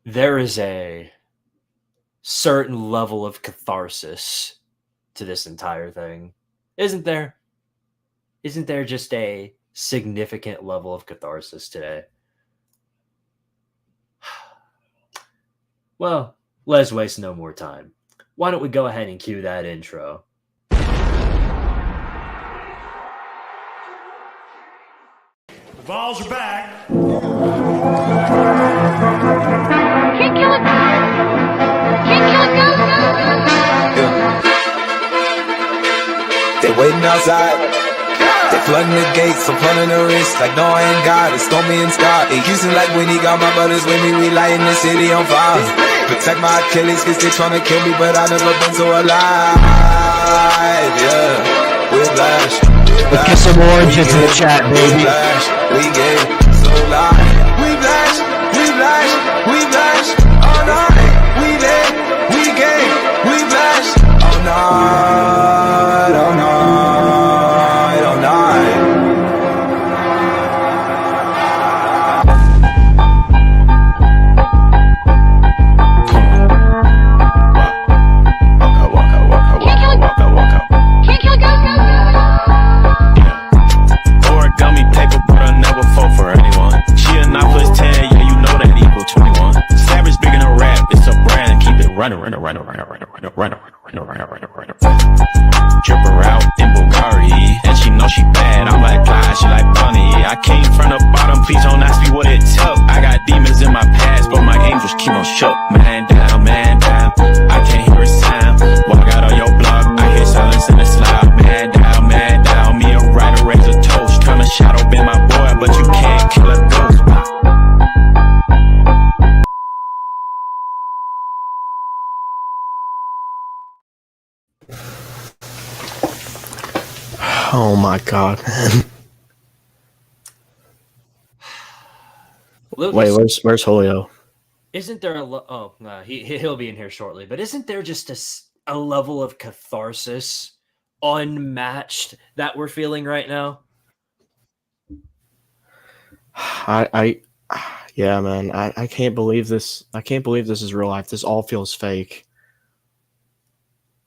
There is a certain level of catharsis to this entire thing, isn't there? Isn't there just a significant level of catharsis today? Well, let's waste no more time. Why don't we go ahead and cue that intro? The Vols are back. Can't kill it. Can't kill it. Go. They waiting outside. They flooding the gates, I'm flooding the wrist. Like, no, I ain't got it. Stormy and Scott. It Houston like when he got my brothers with me. We lighting the city on fire. Protect my Achilles, cause they tryna kill me, but I never been so alive. Yeah, whiplash. Let's get some orange into the chat, baby. We get so live. Whiplash, all night. We lit, we get whiplash. All night, all night, all night. Can't kill it. Go. Origami paper, but I never fall for anyone. She a 9 plus 10, yeah, you know that equal 21. Savage big in a rap, it's a brand, keep it running. Drip her out in Bulgari, and she know she bad. I'm like Clyde, she like Bunny. I came from the bottom, please don't ask me what it took. I got demons in my past, but my angels keep on shook. Man down, I can't hear a sound. Walk out on your block, I hear silence in the slide. Man down, me and Ryder raise a toast. Tryna shadow bend my boy, but you can't kill a ghost. Oh my god, man. Lucas, Wait, where's Julio? isn't there he'll be in here shortly, but isn't there just a level of catharsis unmatched that we're feeling right now? Yeah, man. I can't believe this. I can't believe this is real life. This all feels fake.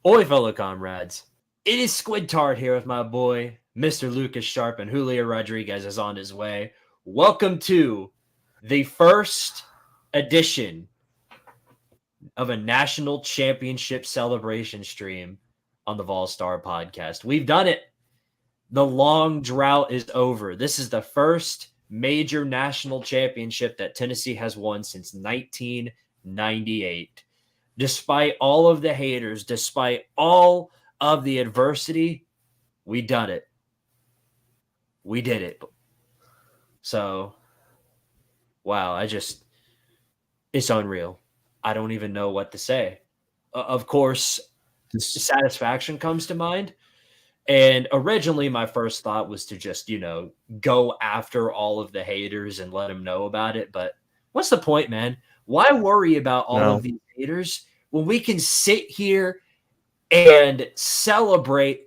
Oi, fellow comrades. It is Squidtard here with my boy, Mr. Lucas Sharp, and Julio Rodriguez is on his way. Welcome to the first edition of a national championship celebration stream on the Vol Star podcast. We've done it. The long drought is over. This is the first major national championship that Tennessee has won since 1998. Despite all of the haters, despite all of the adversity, we done it. We did it. So, wow, it's unreal. I don't even know what to say. Of course, satisfaction comes to mind. And originally my first thought was to just, go after all of the haters and let them know about it. But what's the point, man? Why worry about all of these haters when we can sit here and celebrate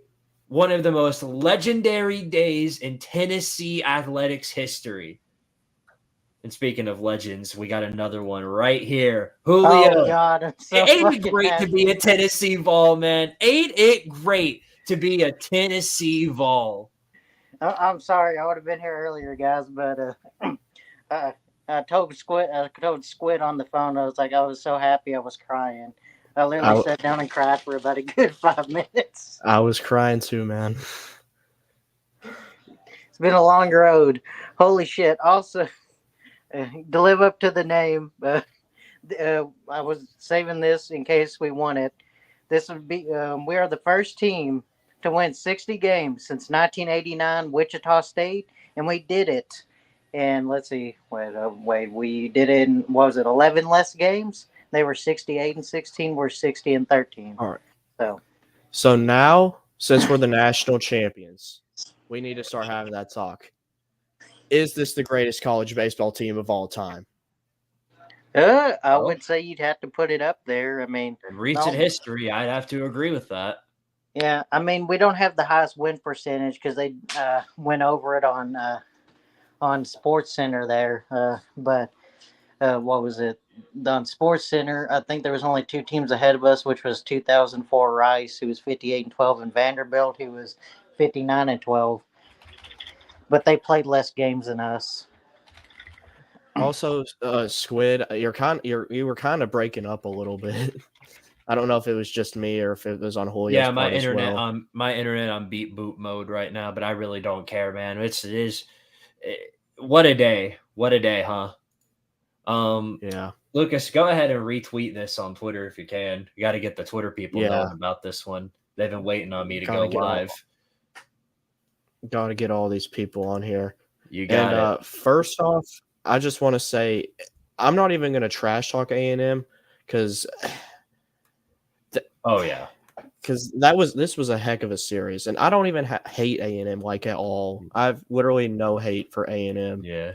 one of the most legendary days in Tennessee athletics history? And speaking of legends, we got another one right here. Julio. Oh, God. I'm so Ain't it great to be a Tennessee Vol, man? Ain't it great to be a Tennessee Vol? I'm sorry. I would have been here earlier, guys, but I told Squid on the phone. I was so happy I was crying. I literally sat down and cried for about a good 5 minutes. I was crying too, man. It's been a long road. Holy shit. Also, to live up to the name, I was saving this in case we won it. This would be, we are the first team to win 60 games since 1989 Wichita State, and we did it. And let's see, we did it in, 11 less games? They were 68-16. We're 60-13. All right. So now, since we're the national champions, we need to start having that talk. Is this the greatest college baseball team of all time? I would say you'd have to put it up there. I mean, in recent history, I'd have to agree with that. Yeah, I mean, we don't have the highest win percentage because they went over it on Sports Center there. But what was it? On Sports Center, I think there was only two teams ahead of us, which was 2004 Rice, who was 58-12, and Vanderbilt, who was 59-12. But they played less games than us. Also, Squid, you were kind of breaking up a little bit. I don't know if it was just me or if it was on Julio's Yeah, part as well. my internet on beat boot mode right now, but I really don't care, man. What a day. What a day, huh? Yeah. Lucas, go ahead and retweet this on Twitter if you can. You got to get the Twitter people knowing about this one. They've been waiting on me to go live. Got to get all these people on here. You got it. First off, I just want to say I'm not even going to trash talk A&M because because this was a heck of a series, and I don't even hate A&M like at all. I've literally no hate for A&M. Yeah,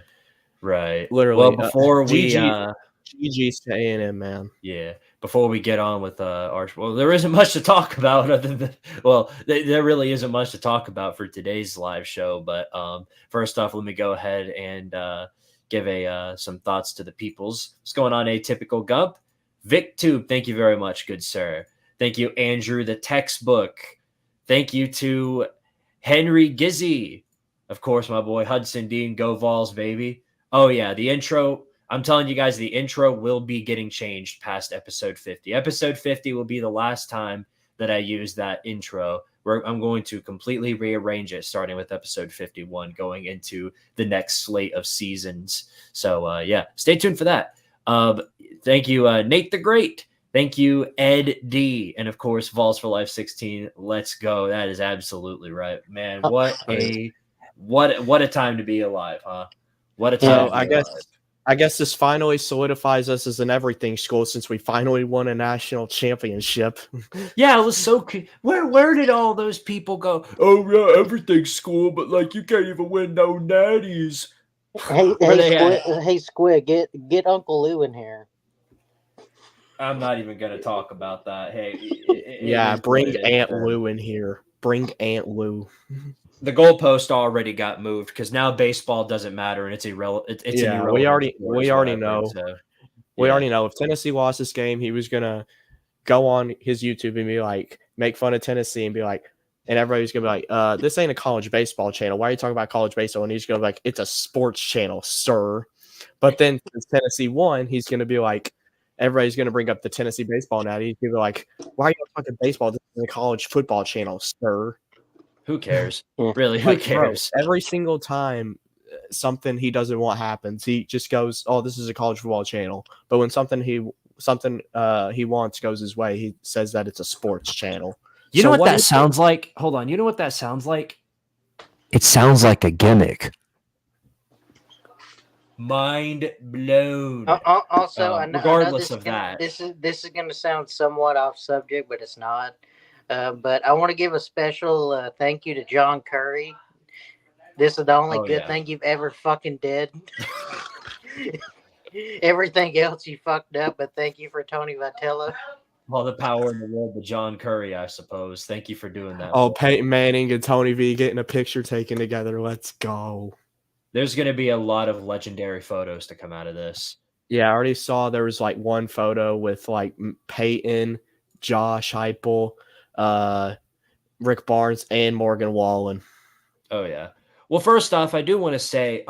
right. Literally. Well, before GG's to A&M, man. Yeah. Before we get on with there isn't much to talk about other than there really isn't much to talk about for today's live show. But first off, let me go ahead and give some thoughts to the peoples. What's going on, Atypical Gump? VicTube, thank you very much, good sir. Thank you, Andrew the Textbook. Thank you to Henry Gizzy. Of course, my boy Hudson Dean, go Vols, baby. Oh, yeah, the intro. I'm telling you guys, the intro will be getting changed past episode 50. Episode 50 will be the last time that I use that intro. I'm going to completely rearrange it, starting with episode 51, going into the next slate of seasons. So, yeah, stay tuned for that. Thank you, Nate the Great. Thank you, Ed D. And, of course, Vols for Life 16. Let's go. That is absolutely right. Man, what a time to be alive, huh? What a time to be alive. I guess this finally solidifies us as an everything school since we finally won a national championship. Yeah, it was so cool. Where did all those people go? Oh, yeah, everything school, but, like, you can't even win no natties. Hey, Squid, get Uncle Lou in here. I'm not even going to talk about that. Hey, bring Aunt Lou in here. Bring Aunt Lou. The goalpost already got moved because now baseball doesn't matter and it's irrelevant. We already know. We already know if Tennessee lost this game, he was gonna go on his YouTube and be like, make fun of Tennessee and be like, and everybody's gonna be like, this ain't a college baseball channel. Why are you talking about college baseball? And he's gonna be like, it's a sports channel, sir. But then since Tennessee won, he's gonna be like, everybody's gonna bring up the Tennessee baseball now. He's gonna be like, why are you talking baseball? This is a college football channel, sir. Who cares? Really, who cares? Bro, every single time something he doesn't want happens, he just goes, "Oh, this is a college football channel." But when something he wants goes his way, he says that it's a sports channel. You know what that sounds like? Hold on. You know what that sounds like? It sounds like a gimmick. Mind blown. Also, regardless of that, this is going to sound somewhat off subject, but it's not. But I want to give a special thank you to John Curry. This is the only good thing you've ever fucking did. Everything else you fucked up, but thank you for Tony Vitello. All the power in the world to John Curry, I suppose. Thank you for doing that. Oh, Peyton Manning and Tony V getting a picture taken together. Let's go. There's going to be a lot of legendary photos to come out of this. Yeah, I already saw there was like one photo with like Peyton, Josh Heupel, Rick Barnes, and Morgan Wallen. Oh yeah. Well, first off, I do want to say,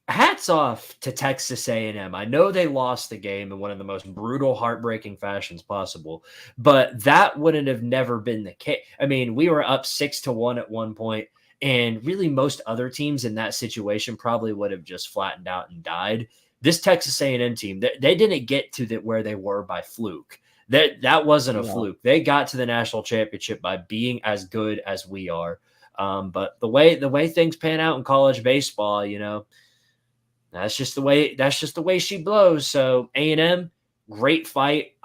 hats off to Texas A&M. I know they lost the game in one of the most brutal, heartbreaking fashions possible, but that wouldn't have never been the case. I mean, we were up 6-1 at one point, and really most other teams in that situation probably would have just flattened out and died. This Texas A&M team, they didn't get to where they were by fluke. That wasn't a fluke. They got to the national championship by being as good as we are. But the way things pan out in college baseball, you know, that's just the way she blows. So A&M, great fight.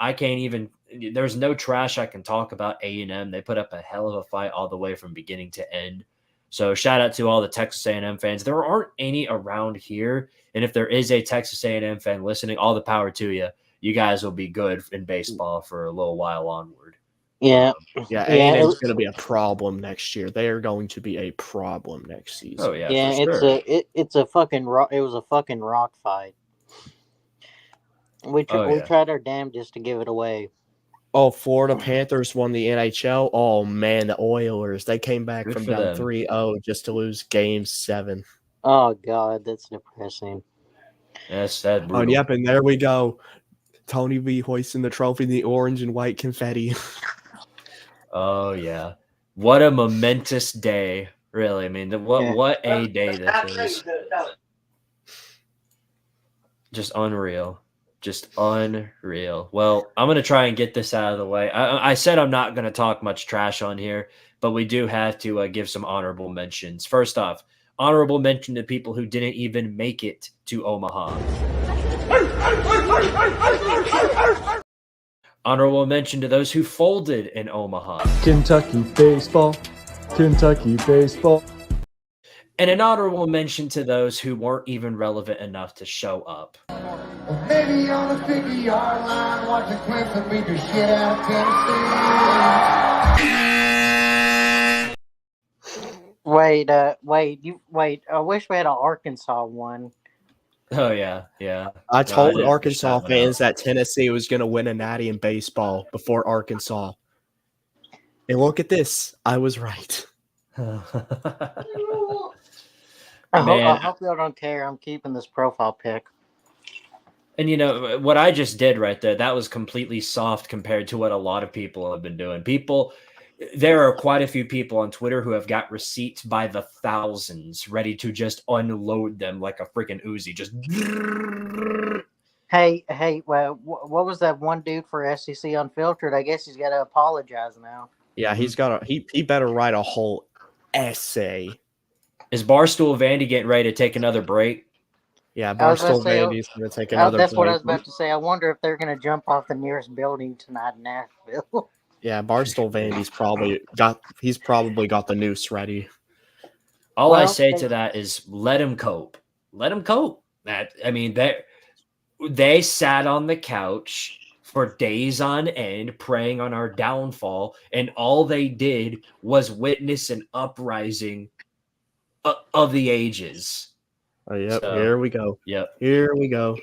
There's no trash I can talk about A&M. They put up a hell of a fight all the way from beginning to end. So shout out to all the Texas A&M fans. There aren't any around here. And if there is a Texas A&M fan listening, all the power to you. You guys will be good in baseball for a little while onward. Yeah. Yeah, Yeah, A&M's going to be a problem next year. They are going to be a problem next season. Oh yeah, yeah, for sure. it's a fucking it was a fucking rock fight. We Oh, yeah. tried our damnedest to give it away. Oh, Florida Panthers won the NHL. Oh, man, the Oilers. They came back Good from for down them. 3-0 just to lose Game 7. Oh god, that's depressing. Yes, that's Oh, brutal. yep, and there we go. Tony V hoisting the trophy in the orange and white confetti. Oh yeah, what a momentous day! Really, I mean, what a day this is. Just unreal. Just unreal. Well, I'm gonna try and get this out of the way. I said I'm not gonna talk much trash on here, but we do have to give some honorable mentions. First off, honorable mention to people who didn't even make it to Omaha. Honorable mention to those who folded in Omaha. Kentucky baseball. Kentucky baseball. And an honorable mention to those who weren't even relevant enough to show up. Maybe on the 50-yard line, watching Clemson beat the shit out of Tennessee. Wait. I wish we had an Arkansas one. Oh yeah. I told didn't Arkansas push that one fans that Tennessee was going to win a natty in baseball before Arkansas. And look at this. I was right. I hope y'all don't care. I'm keeping this profile pic. And you know what I just did right there, that was completely soft compared to what a lot of people have been doing. There are quite a few people on Twitter who have got receipts by the thousands ready to just unload them like a freaking Uzi. Just Hey, well, what was that one dude for SEC Unfiltered? I guess he's got to apologize now. Yeah, he better write a whole essay. Is Barstool Vandy getting ready to take another break? Yeah, Barstool Vandy's going to take another That's break. what I was about to say. I wonder if they're going to jump off the nearest building tonight in Nashville. Yeah, Barstool Vandy's probably got the noose ready. All I say to that is let him cope. Let him cope. They sat on the couch for days on end preying on our downfall, and all they did was witness an uprising of the ages. Oh, yep. So, here we go. Yep. Here we go.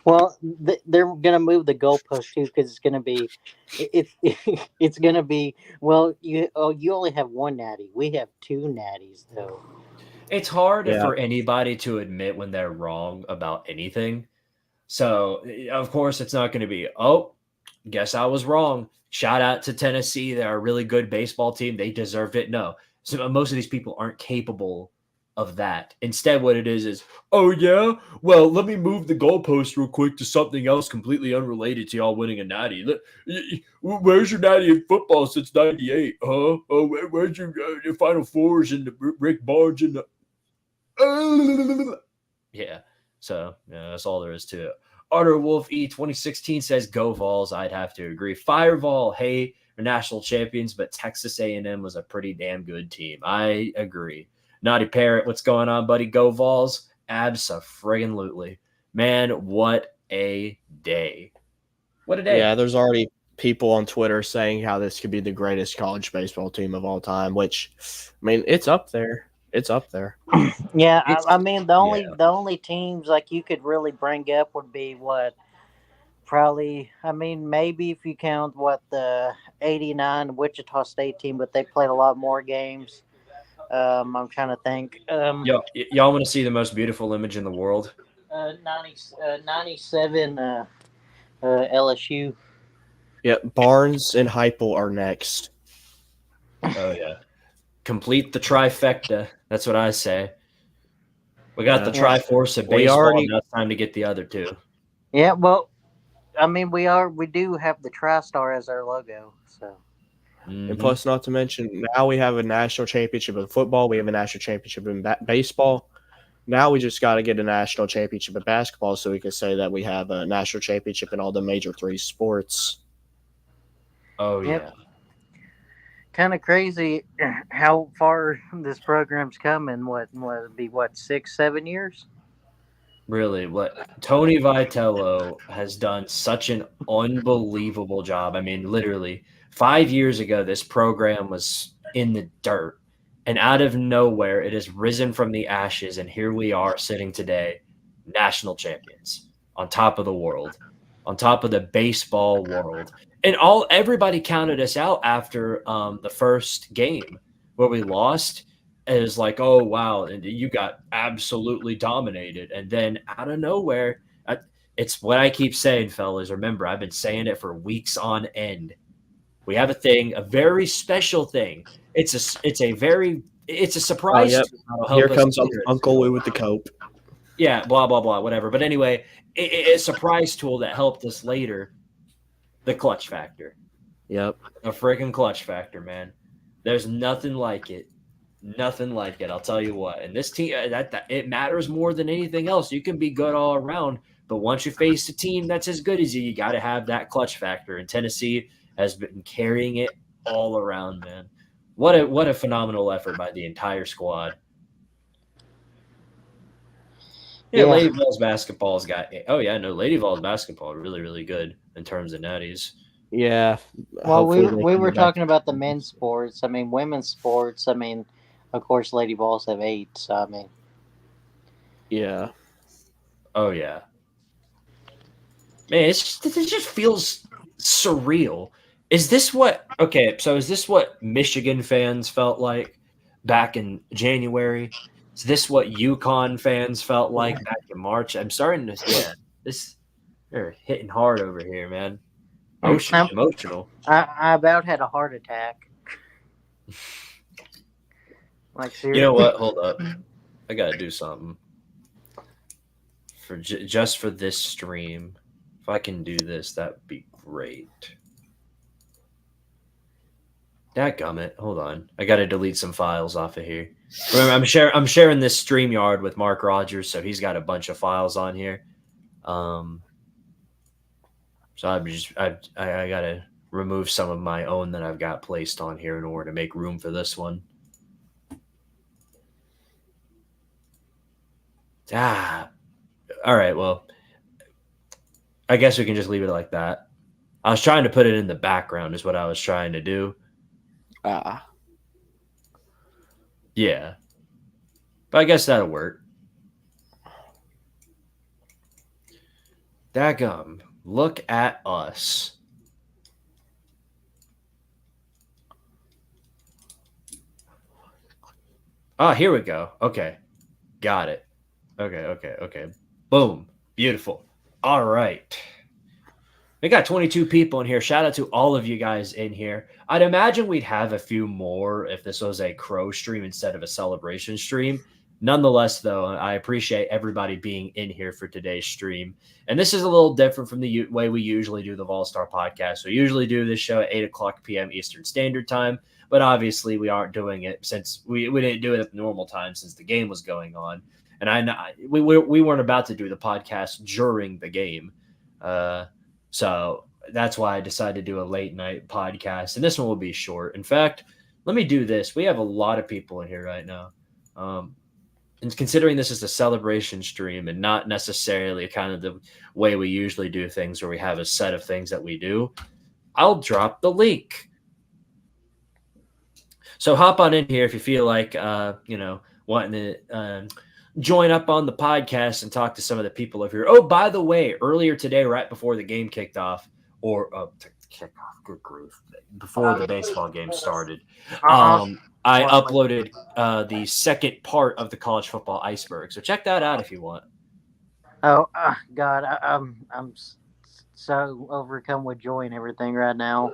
Well, they're gonna move the goalpost too because it's gonna be, it's gonna be. Well, you only have one natty. We have two natties though. It's hard for anybody to admit when they're wrong about anything. So of course it's not going to be. Oh, guess I was wrong. Shout out to Tennessee. They're a really good baseball team. They deserved it. No, so most of these people aren't capable of that. Instead, what it is, oh yeah, well, let me move the goalpost real quick to something else completely unrelated to y'all winning a natty. Where's your natty in football since '98? Huh? Oh, where's your Final Fours and the Rick Barnes and the? Yeah. So that's all there is to it. Otter Wolf E 2016 says go Vols. I'd have to agree. Fireball, hey, they're national champions, but Texas A&M was a pretty damn good team. I agree. Naughty Parrot, what's going on, buddy? Go Vols. Abso-friggin-lutely. Man, what a day. What a day. Yeah, there's already people on Twitter saying how this could be the greatest college baseball team of all time, which, I mean, it's up there. It's up there. Yeah, I mean, the only teams like you could really bring up would be what? Probably, I mean, maybe if you count the 89 Wichita State team, but they played a lot more games. I'm trying to think. Y'all want to see the most beautiful image in the world? 97 LSU. Yeah, Barnes and Heupel are next. Oh, yeah. Complete the trifecta. That's what I say. We got the Triforce of baseball. Now it's time to get the other two. Yeah, well, I mean, we do have the TriStar as our logo, so. Mm-hmm. And plus, not to mention, now we have a national championship in football. We have a national championship in baseball. Now we just got to get a national championship in basketball so we can say that we have a national championship in all the major three sports. Oh, yeah. Kind of crazy how far this program's come in, 6-7 years? Really, what Tony Vitello has done such an unbelievable job. I mean, literally 5 years ago, this program was in the dirt, and out of nowhere, it has risen from the ashes, and here we are sitting today, national champions, on top of the world, on top of the baseball world, and everybody counted us out after the first game where we lost is like, oh wow, and you got absolutely dominated, and then out of nowhere, it's what I keep saying, fellas. Remember, I've been saying it for weeks on end. We have a thing, a very special thing. It's a Oh, surprise. yep. Here comes Uncle Lou with the cope. Yeah, blah blah blah, whatever. But anyway, it's a surprise tool that helped us later. The clutch factor. Yep. A freaking clutch factor, man. There's nothing like it. Nothing like it. I'll tell you what. And this team, that it matters more than anything else. You can be good all around, but once you face a team that's as good as you got to have that clutch factor. And Tennessee has been carrying it all around, man. What a phenomenal effort by the entire squad. Yeah, Lady Vols basketball's got. Oh yeah, no, Lady Vols basketball really really good in terms of natties. Yeah. Well, we were talking about the men's sports. I mean, women's sports. I mean, of course, Lady Vols have 8. So I mean, yeah. Oh yeah. Man, it just feels surreal. Is this what? Okay, so is this what Michigan fans felt like back in January? Is this what UConn fans felt like back in March? I'm starting to this. They're hitting hard over here, man. Emotional. I about had a heart attack. Like seriously. You know what? Hold up. I gotta do something for just for this stream. If I can do this, that'd be great. Dadgummit. Hold on. I gotta delete some files off of here. Remember, I'm sharing this StreamYard with Mark Rogers, so he's got a bunch of files on here. So I gotta remove some of my own that I've got placed on here in order to make room for this one. All right. Well, I guess we can just leave it like that. I was trying to put it in the background is what I was trying to do. Yeah. But I guess that'll work. Daggum. Look at us. Oh, here we go. Okay. Got it. Okay. Boom. Beautiful. All right. We got 22 people in here. Shout out to all of you guys in here. I'd imagine we'd have a few more if this was a crow stream instead of a celebration stream. Nonetheless, though, I appreciate everybody being in here for today's stream. And this is a little different from the way we usually do the Vol-Star podcast. We usually do this show at 8 o'clock p.m. Eastern Standard Time. But obviously, we aren't doing it since we didn't do it at the normal time since the game was going on. And we weren't about to do the podcast during the game. So that's why I decided to do a late night podcast. And this one will be short. In fact, let me do this. We have a lot of people in here right now. And considering this is a celebration stream and not necessarily kind of the way we usually do things where we have a set of things that we do, I'll drop the link. So hop on in here if you feel like, wanting to join up on the podcast and talk to some of the people over here. Oh, by the way, earlier today, right before the game kicked off, good grief, before the baseball game started, I uploaded the second part of the college football iceberg. So check that out if you want. Oh God, I'm so overcome with joy and everything right now,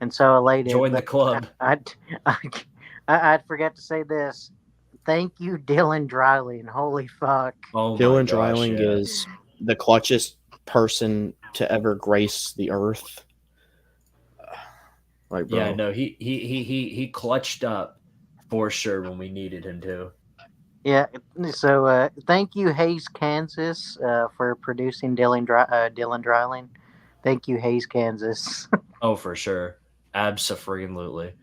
and so elated. Join the club. I'd forget to say this. Thank you, Dylan Dreiling. Holy fuck. Oh, Dylan Dreiling is the clutchest person to ever grace the earth. Like, bro. Yeah, no, he clutched up for sure when we needed him to. Yeah, so thank you, Hayes, Kansas, for producing Dylan Dreiling. Thank you, Hayes, Kansas. Oh, for sure. Abso-freaking-lutely.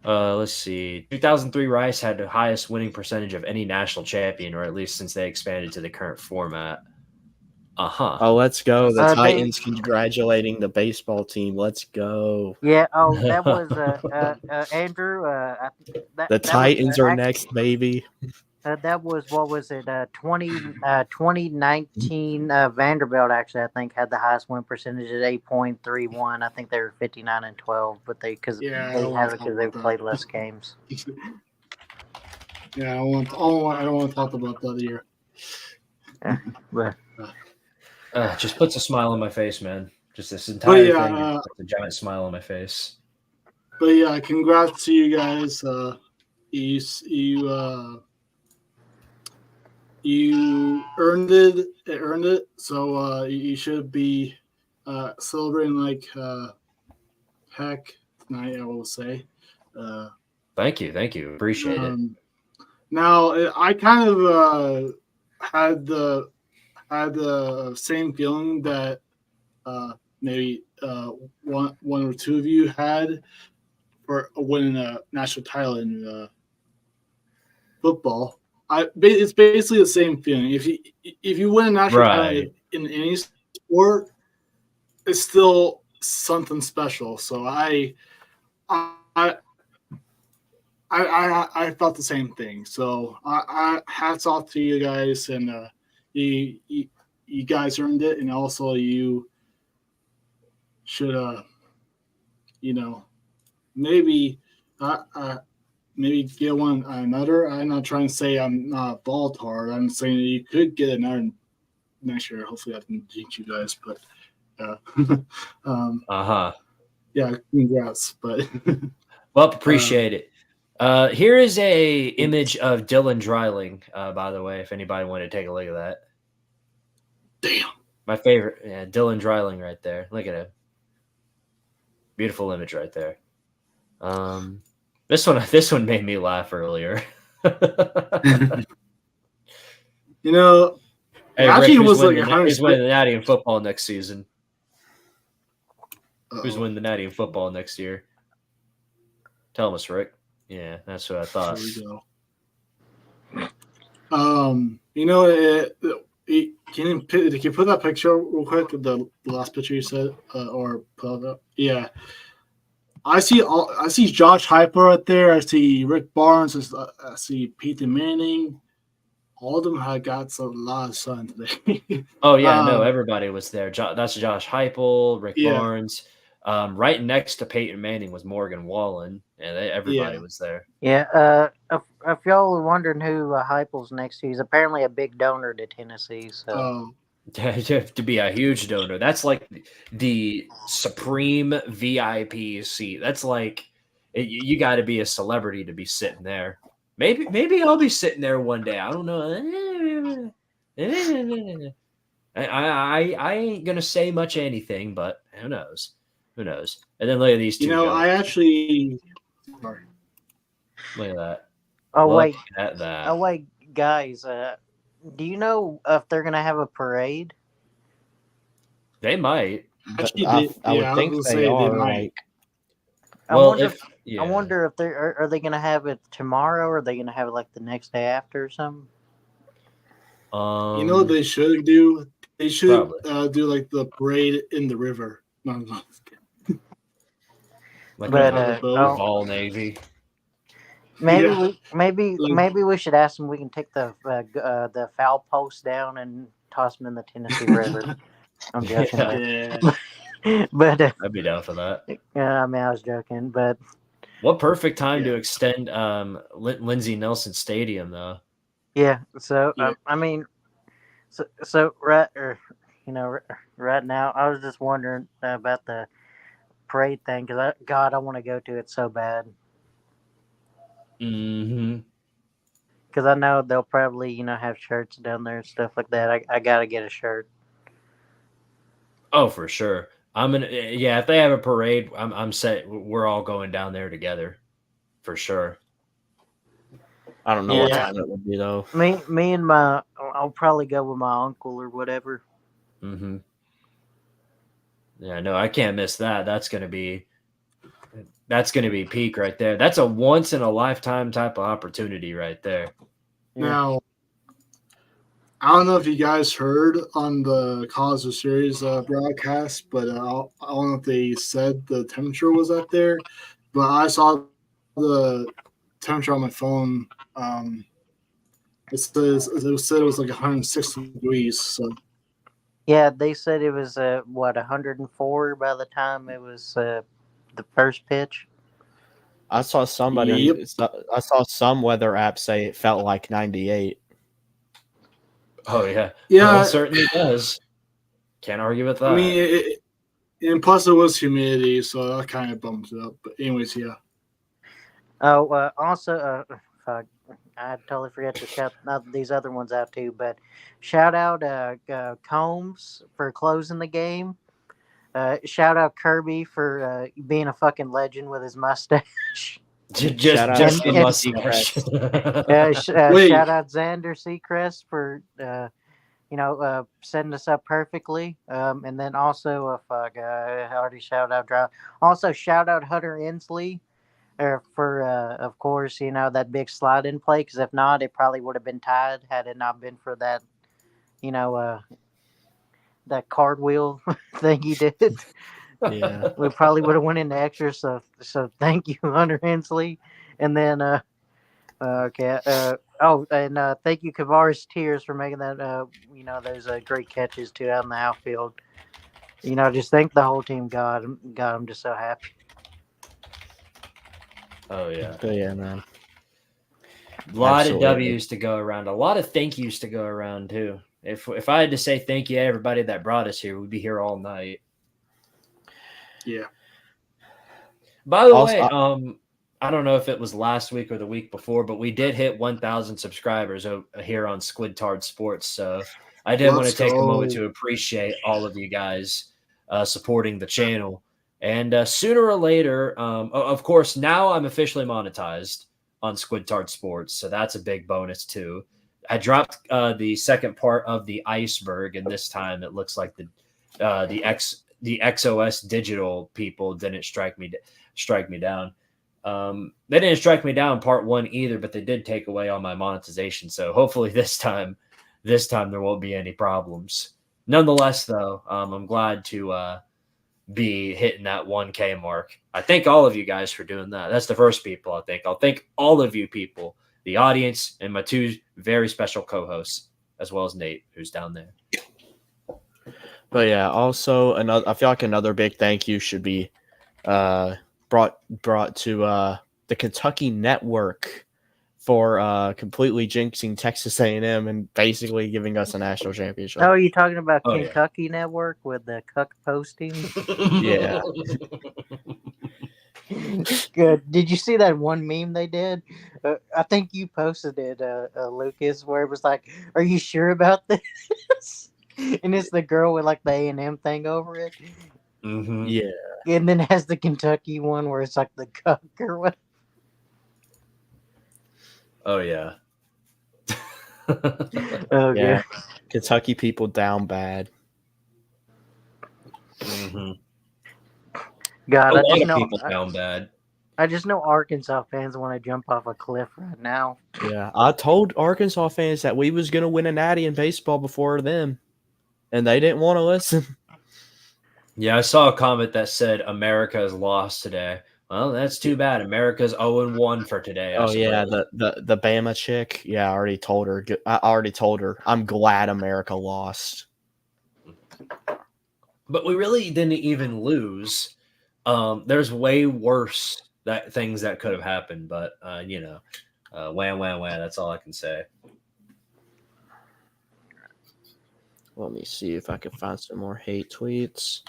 Let's see. 2003 Rice had the highest winning percentage of any national champion, or at least since they expanded to the current format. Oh, let's go. The They- Titans congratulating the baseball team. Let's go. Yeah. Oh, that was Andrew. The Titans are next, baby. That was, what was it? 2019 Vanderbilt actually, I think, had the highest win percentage at 8.31. I think they were 59-12, but they played less games. Yeah, I don't want to talk about that year. But just puts a smile on my face, man. Just this entire thing just puts a giant smile on my face. But yeah, congrats to you guys. You earned it. It earned it. So you should be celebrating like heck tonight, I will say. Thank you. Appreciate it. Now, I kind of had the same feeling that maybe one or two of you had for winning a national title in football. It's basically the same feeling. If you win a national title in any sport, it's still something special. So I felt the same thing. So I hats off to you guys, and you guys earned it, and also you should maybe get one another. I'm not trying to say I'm not ball hard. I'm saying you could get another next year. Hopefully I can jinx you guys, but yeah, congrats. But well, appreciate it. Here is a image of Dylan Dreiling, by the way, if anybody wanted to take a look at that. Damn. My favorite, Dylan Dreiling right there. Look at him. Beautiful image right there. This one made me laugh earlier. Hey, actually, Rick, was like who's winning the Natty in football next season? Who's winning the Natty in football next year? Tell us, Rick. Yeah, that's what I thought. Here we go. Can you put that picture real quick? The last picture you said, or put it up? Yeah. I see Josh Heupel right there. I see Rick Barnes. I see Peyton Manning. All of them had got a lot of sun today. Oh yeah, no, everybody was there. That's Josh Heupel, Rick Barnes. Right next to Peyton Manning was Morgan Wallen, and everybody was there. Yeah, if y'all are wondering who Heupel's next to, he's apparently a big donor to Tennessee. So. To be a huge donor, that's like the supreme VIP seat. That's like you got to be a celebrity to be sitting there. Maybe I'll be sitting there one day. I don't know. I ain't gonna say much anything, but who knows? Who knows? And then look at these two. I actually. Sorry. Look at that. Look at that. Oh wait, guys. Do you know if they're gonna have a parade? They might. I would think they are. Like, I wonder if are they gonna have it tomorrow, or are they gonna have it like the next day after or something? What they should do? They should do like the parade in the river. No. Like all Navy. Maybe we should ask them. We can take the foul post down and toss them in the Tennessee River. I'm joking, but I'd be down for that. I mean, I was joking, but what perfect time to extend Lindsey Nelson Stadium, though. Yeah. So I mean, so right now, I was just wondering about the parade thing because I want to go to it so bad. Mm-hmm. Because I know they'll probably have shirts down there and stuff like that. I gotta get a shirt. Oh, for sure. If they have a parade, I'm set. We're all going down there together, for sure. I don't know what time it would be though. Me and I'll probably go with my uncle or whatever. Mm-hmm. Yeah, no, I can't miss that. That's gonna be That's going to be peak right there. That's a once in a lifetime type of opportunity right there. Now, I don't know if you guys heard on the College of Series broadcast, but I don't know if they said the temperature was up there. But I saw the temperature on my phone. It said it was like 160 degrees. So Yeah, they said it was 104 by the time it was the first pitch. I saw somebody. Yep. I saw some weather app say it felt like 98. Oh yeah, Yeah. well, it certainly does. Can't argue with that. I mean, and plus it was humidity, so that kind of bumps it up. But anyways, yeah. Oh, also, fuck, I totally forgot to shout these other ones out too. But shout out Combs for closing the game. Shout out Kirby for being a fucking legend with his mustache. just the mustache. Shout out Xander Seacrest for setting us up perfectly. And then also I already shout out Drive. Also shout out Hunter Inslee for of course that big slide in play, because if not it probably would have been tied had it not been for that that cartwheel thing he did. Yeah, we probably would have went into extra. So thank you, Hunter Hensley. And then thank you, Kavaris Tears, for making that those great catches too out in the outfield. Just thank the whole team. God, I'm just so happy. Oh yeah. but yeah, man. A lot Absolutely. of W's to go around. A lot of thank yous to go around too. If I had to say thank you to everybody that brought us here, we'd be here all night. Yeah. By the way, I don't know if it was last week or the week before, but we did hit 1,000 subscribers here on Squidtard Sports. So I did want to take a moment to appreciate all of you guys supporting the channel. And sooner or later, of course, now I'm officially monetized on Squidtard Sports, so that's a big bonus too. I dropped the second part of the iceberg, and this time it looks like the XOS digital people didn't strike me down. They didn't strike me down part one either, but they did take away all my monetization. So hopefully this time there won't be any problems. Nonetheless, though, I'm glad to be hitting that 1K mark. I thank all of you guys for doing that. That's the first people I think. I'll thank all of you people, the audience, and my two very special co-hosts, as well as Nate, who's down there. But yeah, also I feel like another big thank you should be brought to the Kentucky Network for completely jinxing Texas A&M and basically giving us a national championship. Oh, are you talking about Kentucky Network with the cuck posting? Yeah. Good. Did you see that one meme they did? I think you posted it, Lucas, where it was like, "Are you sure about this?" And it's the girl with like the A&M thing over it. Mm-hmm. Yeah. And then it has the Kentucky one where it's like the cuck or what. Oh yeah. Yeah. Kentucky people down bad. Mm-hmm. God, a lot of people down bad. I just know Arkansas fans want to jump off a cliff right now. Yeah, I told Arkansas fans that we was gonna win a natty in baseball before them, and they didn't want to listen. Yeah, I saw a comment that said America has lost today. Well, that's too bad. America's 0-1 for today. Oh yeah, the Bama chick. Yeah, I already told her. I'm glad America lost. But we really didn't even lose. There's way worse things that could have happened, but wham, wham, wham. That's all I can say. Let me see if I can find some more hate tweets.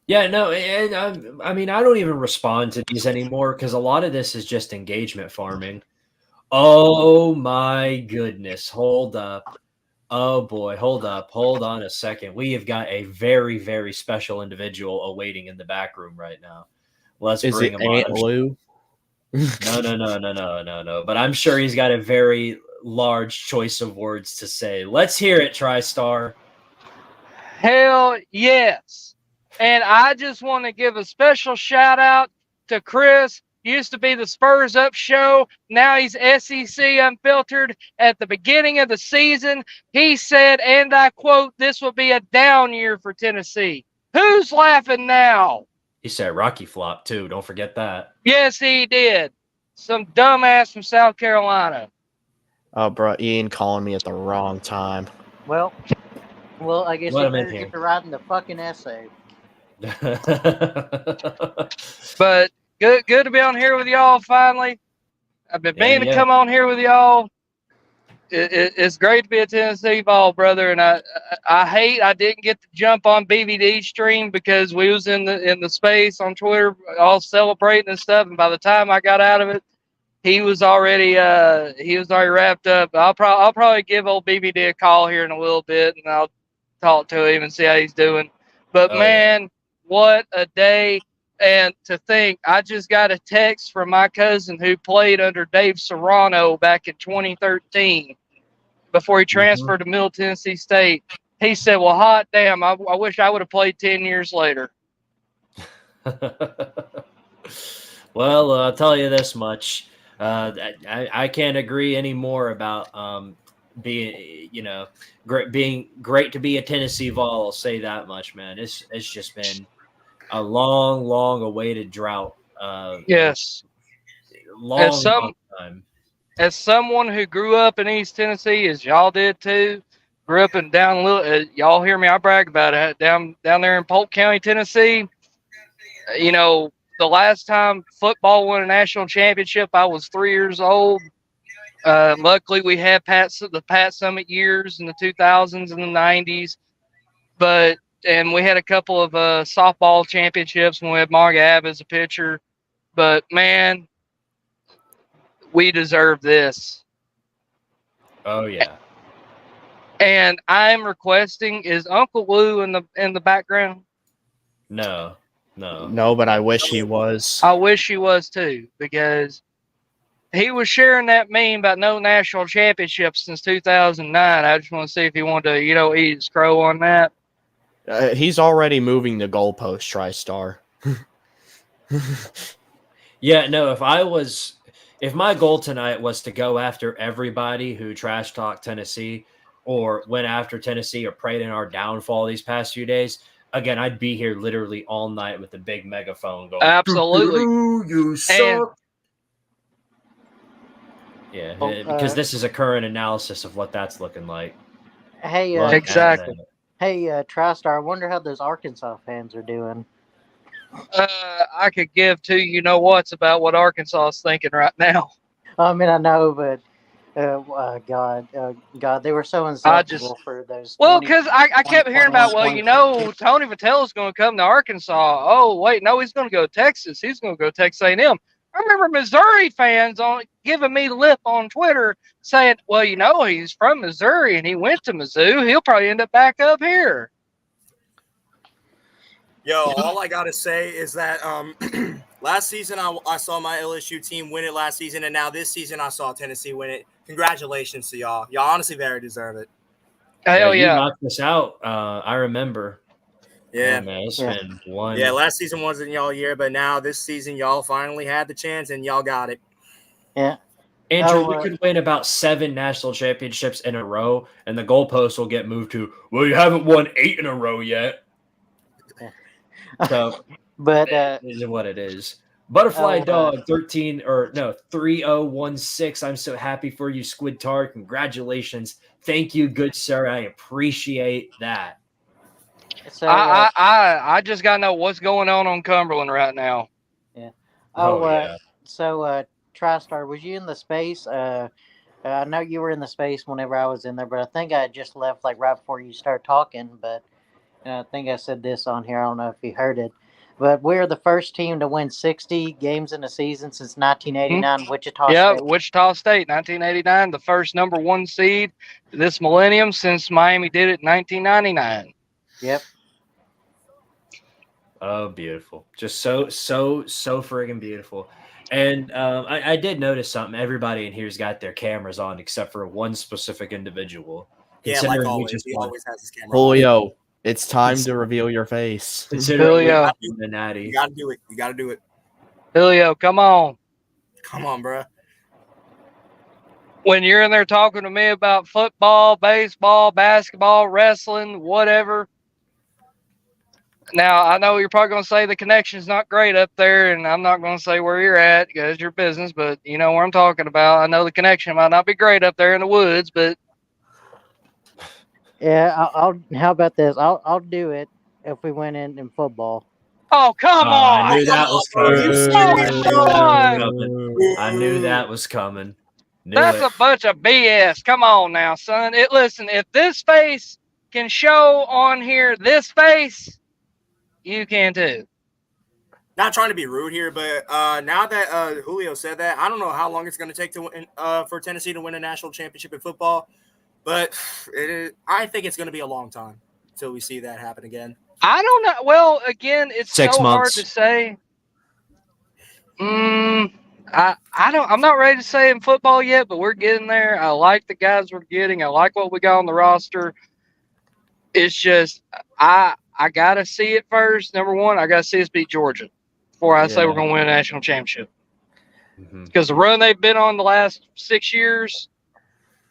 Yeah, no, and I mean, I don't even respond to these anymore because a lot of this is just engagement farming. Oh my goodness, hold up. Oh boy, hold up. Hold on a second. We have got a very, very special individual awaiting in the back room right now. Let's bring him on. Aunt Lou? No. But I'm sure he's got a very large choice of words to say. Let's hear it, TriStar. Hell yes. And I just want to give a special shout out to Chris. Used to be the Spurs Up show. Now he's SEC Unfiltered. At the beginning of the season, he said, and I quote, this will be a down year for Tennessee. Who's laughing now? He said Rocky Flop, too. Don't forget that. Yes, he did. Some dumbass from South Carolina. Oh, bro, Ian calling me at the wrong time. Well, I guess you better get to writing the fucking essay. But good to be on here with y'all finally. I've been meaning to come on here with y'all. It's great to be a Tennessee ball brother, and I hate I didn't get to jump on BVD stream because we was in the space on Twitter all celebrating and stuff, and by the time I got out of it, he was already wrapped up. I'll probably give old BVD a call here in a little bit, and I'll talk to him and see how he's doing. But man, what a day. And to think, I just got a text from my cousin who played under Dave Serrano back in 2013 before he transferred to Middle Tennessee State. He said, well, hot damn, I wish I would have played 10 years later. Well, I'll tell you this much. I can't agree anymore about being great to be a Tennessee Vol. I'll say that much, man. It's just been a long awaited drought. Yes. Long time. As someone who grew up in East Tennessee, as y'all did too, grew up in down little. Y'all hear me? I brag about it. Down there in Polk County, Tennessee. You know, the last time football won a national championship, I was 3 years old. Luckily, we had the Pat Summit years in the 2000s and the 90s, and we had a couple of softball championships when we had Mark Abb as a pitcher. But man, we deserve this. Oh yeah. And I'm requesting, is Uncle Lou in the background? No. But I wish he was. I wish he was too, because he was sharing that meme about no national championships since 2009. I just want to see if he wanted to, eat his crow on that. He's already moving the goalpost, TriStar. Yeah, no, if my goal tonight was to go after everybody who trash talked Tennessee or went after Tennessee or prayed in our downfall these past few days, again, I'd be here literally all night with a big megaphone going. Absolutely. You suck. Yeah, because this is a current analysis of what that's looking like. Hey, exactly. Hey, TriStar, I wonder how those Arkansas fans are doing. I could give two you-know-whats about what Arkansas is thinking right now. I mean, I know, but God, they were so insufferable for those. Well, because I kept hearing about, Tony Vitello's going to come to Arkansas. Oh, wait, no, he's going to go to Texas. He's going to go to Texas A&M. I remember Missouri fans giving me lip on Twitter saying, well, he's from Missouri and he went to Mizzou. He'll probably end up back up here. Yo, all I got to say is that last season I saw my LSU team win it last season, and now this season I saw Tennessee win it. Congratulations to y'all. Y'all honestly very deserve it. Hell yeah. You knocked us out. I remember. Yeah. Man, it's been one. Yeah, last season wasn't y'all year, but now this season y'all finally had the chance and y'all got it. Yeah. Andrew, we could win about 7 national championships in a row, and the goalpost will get moved to, well, you haven't won 8 in a row yet. So, but it is what it is. Butterfly Dog 3016. I'm so happy for you, Squidtard. Congratulations. Thank you, good sir. I appreciate that. So, I just got to know what's going on Cumberland right now. Yeah. Yeah. So, TriStar, was you in the space? I know you were in the space whenever I was in there, but I think I just left like right before you started talking. But I think I said this on here. I don't know if you heard it. But we're the first team to win 60 games in a season since 1989, Wichita State. Yeah, Wichita State, 1989, the first number 1 seed this millennium since Miami did it in 1999. Yep. Oh, beautiful. Just so friggin' beautiful. And I did notice something. Everybody in here's got their cameras on except for one specific individual. Yeah, like Considering we always. just He won. always has his camera on. Julio, it's time to reveal your face. Considering we Julio. won the Natty. You gotta do it. You gotta do it. Julio, come on. Come on, bro. When you're in there talking to me about football, baseball, basketball, wrestling, whatever. Now, I know you're probably going to say the connection's not great up there, and I'm not going to say where you're at because it's your business, but you know where I'm talking about. I know the connection might not be great up there in the woods, but Yeah, I'll. How about this? I'll do it if we win in football. oh, come on. I knew that was coming. I knew that was coming. That's a bunch of BS. Come on now, son. Listen, if this face can show on here this face, you can too. Not trying to be rude here, but now that Julio said that, I don't know how long it's going to take to win, for Tennessee to win a national championship in football, but I think it's going to be a long time until we see that happen again. I don't know. Well, again, it's 6 so hard months. to say. I'm not ready to say in football yet, but we're getting there. I like the guys we're getting. I like what we got on the roster. It's just I gotta see it first. Number one, I gotta see us beat Georgia before I say we're gonna win a national championship. Because the run they've been on the last 6 years,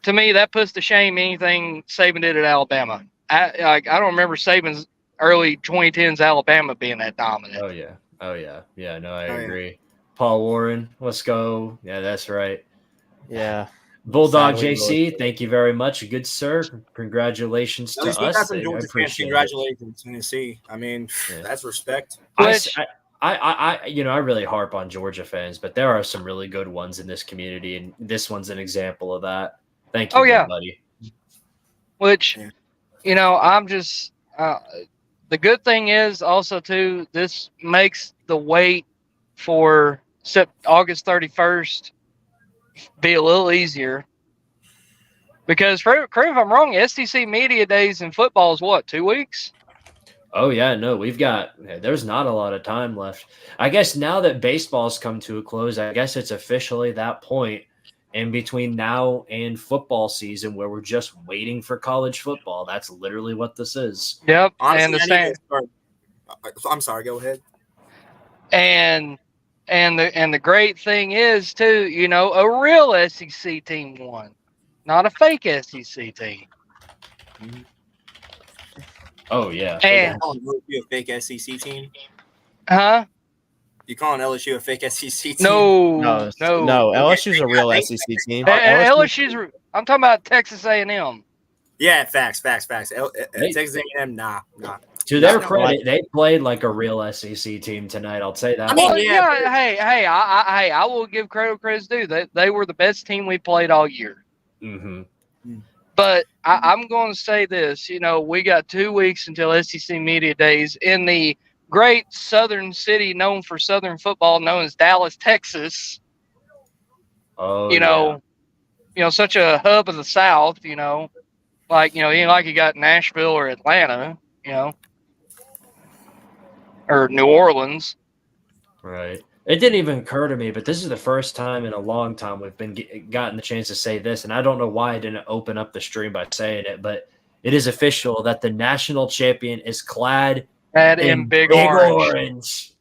to me, that puts to shame anything Saban did at Alabama. I don't remember Saban's early 2010s Alabama being that dominant. Oh yeah. No, I agree. Paul Warren, let's go. Yeah, that's right. Yeah. Bulldog JC, thank you very much. Good sir. Congratulations to We got us. some Georgia fans. Congratulations, Tennessee. I mean, that's respect. I really harp on Georgia fans, but there are some really good ones in this community, and this one's an example of that. Thank you, buddy. Which, I'm just the good thing is also too, this makes the wait for August 31st be a little easier, because correct if I'm wrong, SEC media days in football is what, 2 weeks? Oh yeah, no, there's not a lot of time left. I guess now that baseball's come to a close, I guess it's officially that point in between now and football season where we're just waiting for college football. That's literally what this is. Yep. Honestly, and I'm sorry, go ahead. And the great thing is too, a real SEC team won, not a fake SEC team. Oh yeah. And LSU a fake SEC team? Huh? You calling LSU a fake SEC team? No. LSU's a real SEC team. LSU's. I'm talking about Texas A&M. Yeah, facts. Texas A&M, nah. To their credit, they played like a real SEC team tonight. I'll say that. Hey, I will give credit's due. They were the best team we played all year. Mm-hmm. But I'm going to say this. We got 2 weeks until SEC media days in the great southern city known for southern football, known as Dallas, Texas. Oh, such a hub of the South. Like ain't like you got Nashville or Atlanta. Or New Orleans. Right. It didn't even occur to me, but this is the first time in a long time we've been gotten the chance to say this, and I don't know why I didn't open up the stream by saying it, but it is official that the national champion is clad in big orange.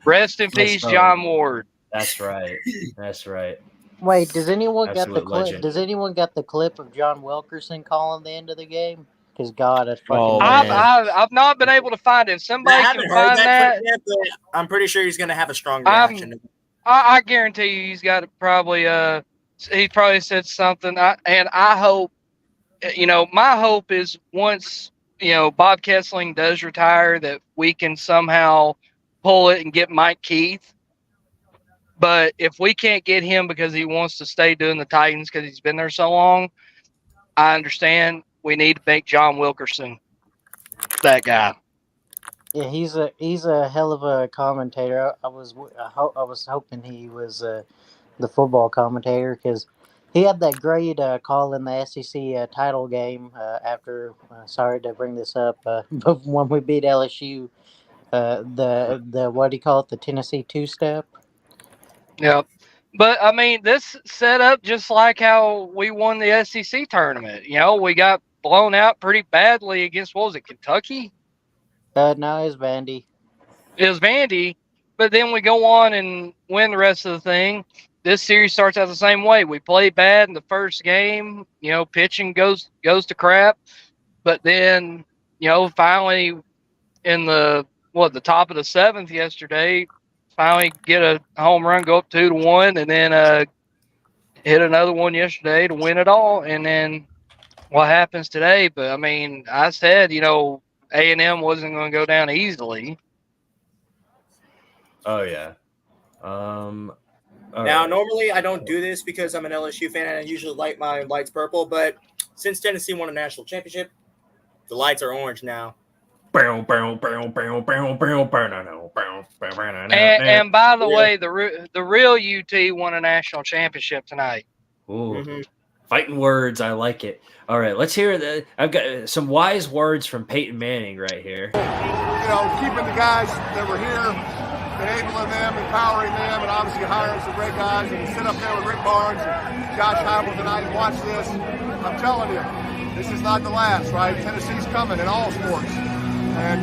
Rest in peace, John Ward. That's right. Wait, does anyone Absolute got the clip? legend. Does anyone got the clip of John Wilkerson calling the end of the game? Because God, that's fucking. I've not been able to find it. Somebody can find that. Yet, but I'm pretty sure he's going to have a strong reaction. I guarantee you, he's got it probably. He probably said something. And I hope, my hope is once Bob Kessling does retire, that we can somehow pull it and get Mike Keith. But if we can't get him because he wants to stay doing the Titans because he's been there so long, I understand. We need to make John Wilkerson that guy. Yeah, he's a hell of a commentator. I was hoping he was the football commentator because he had that great call in the SEC title game after. Sorry to bring this up, but when we beat LSU, the what do you call it? The Tennessee two-step. Yeah. But, I mean, this set up just like how we won the SEC tournament. You know, we got blown out pretty badly against, what was it, Kentucky? No, it's Vandy. It was Vandy. But then we go on and win the rest of the thing. This series starts out the same way. We play bad in the first game. You know, pitching goes to crap. But then, you know, finally in the top of the 7th yesterday, finally get a home run, go up 2-1, and then hit another one yesterday to win it all. And then what happens today? But I mean, I said, you know, A&M wasn't going to go down easily. Oh yeah. Now, normally I don't do this because I'm an LSU fan and I usually like my lights purple, but since Tennessee won a national championship, the lights are orange now. And by the way, the real UT won a national championship tonight. Ooh. Fighting words, I like it. All right, let's hear I've got some wise words from Peyton Manning right here. You know, keeping the guys that were here, enabling them, empowering them, and obviously hiring some great guys. And to sit up there with Rick Barnes and Josh Heupel tonight and watch this, I'm telling you, this is not the last, right? Tennessee's coming in all sports. And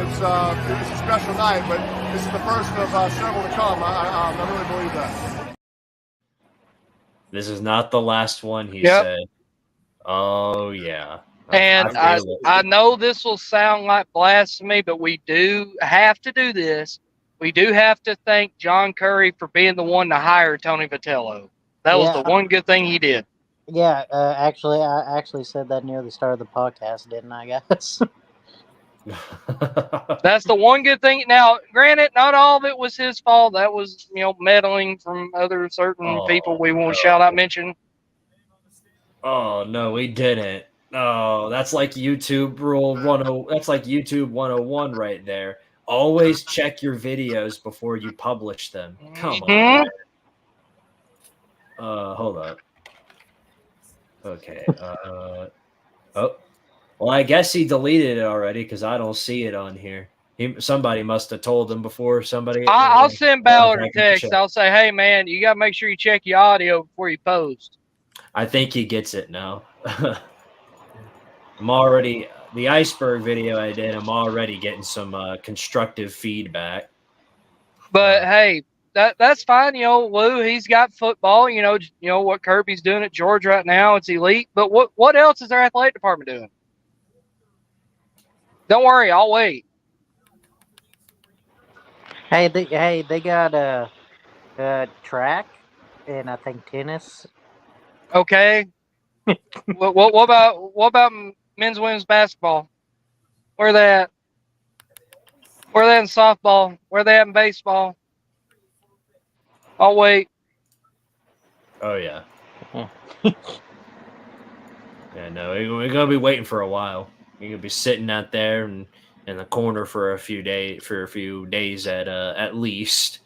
it's a special night, but this is the first of several to come. I really believe that. This is not the last one, he said. Oh, yeah. And I know this will sound like blasphemy, but we do have to do this. We do have to thank John Curry for being the one to hire Tony Vitello. That was the one good thing he did. Yeah, actually, I actually said that near the start of the podcast, didn't I, guys? That's the one good thing. Now, granted, not all of it was his fault. That was, you know, meddling from other certain people we won't shout out mention. Oh, no, we didn't. Oh, that's like YouTube rule 10. That's like YouTube 101 right there. Always check your videos before you publish them. Come on. Hold up. Okay. Well, I guess he deleted it already because I don't see it on here. Somebody must have told him before. Somebody. I'll send Ballard a text. I'll say, "Hey, man, you got to make sure you check your audio before you post." I think he gets it now. I'm already the iceberg video I did. I'm already getting some constructive feedback. But hey, that's fine. You know, Lou, he's got football. You know what Kirby's doing at Georgia right now. It's elite. But what else is their athletic department doing? Don't worry, I'll wait. Hey, they got track and I think tennis. Okay. what about men's women's basketball? Where they at? Where they at in softball? Where they at in baseball? I'll wait. Oh yeah. Yeah, no, we're gonna be waiting for a while. You're gonna be sitting out there and in the corner for a few days at least.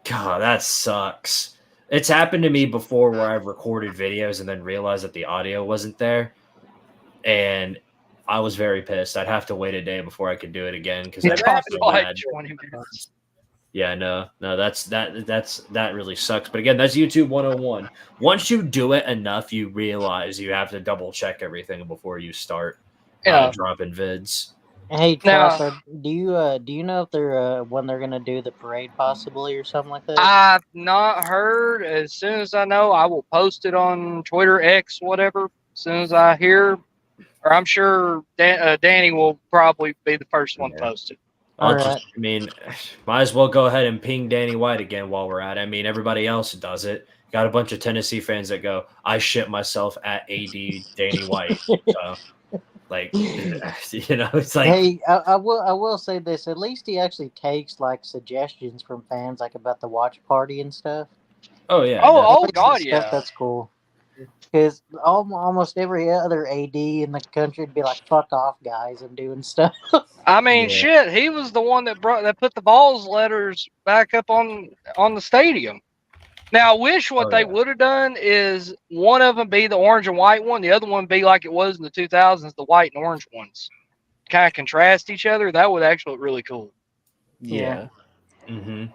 God, that sucks. It's happened to me before where I've recorded videos and then realized that the audio wasn't there, and I was very pissed. I'd have to wait a day before I could do it again because like 20 minutes. Yeah, no, that really sucks. But again, that's YouTube 101. Once you do it enough, you realize you have to double check everything before you start dropping vids. Hey, Chopper, do you know if they're when they're gonna do the parade possibly or something like that? I've not heard. As soon as I know, I will post it on Twitter, X, whatever. As soon as I hear, or I'm sure Danny will probably be the first one to post it. I mean, might as well go ahead and ping Danny White again while we're at it. I mean, everybody else does it. Got a bunch of Tennessee fans that go, I shit myself at AD Danny White. So, like, you know, it's like. Hey, I will say this. At least he actually takes, like, suggestions from fans, like, about the watch party and stuff. Oh, yeah. Oh, God, yeah. That's cool. Because almost every other AD in the country would be like, fuck off, guys, and doing stuff. I mean, shit, he was the one that put the Vols letters back up on the stadium. Now, I wish what they would have done is one of them be the orange and white one, the other one be like it was in the 2000s, the white and orange ones. Kind of contrast each other. That would actually look really cool. Yeah. Mm-hmm.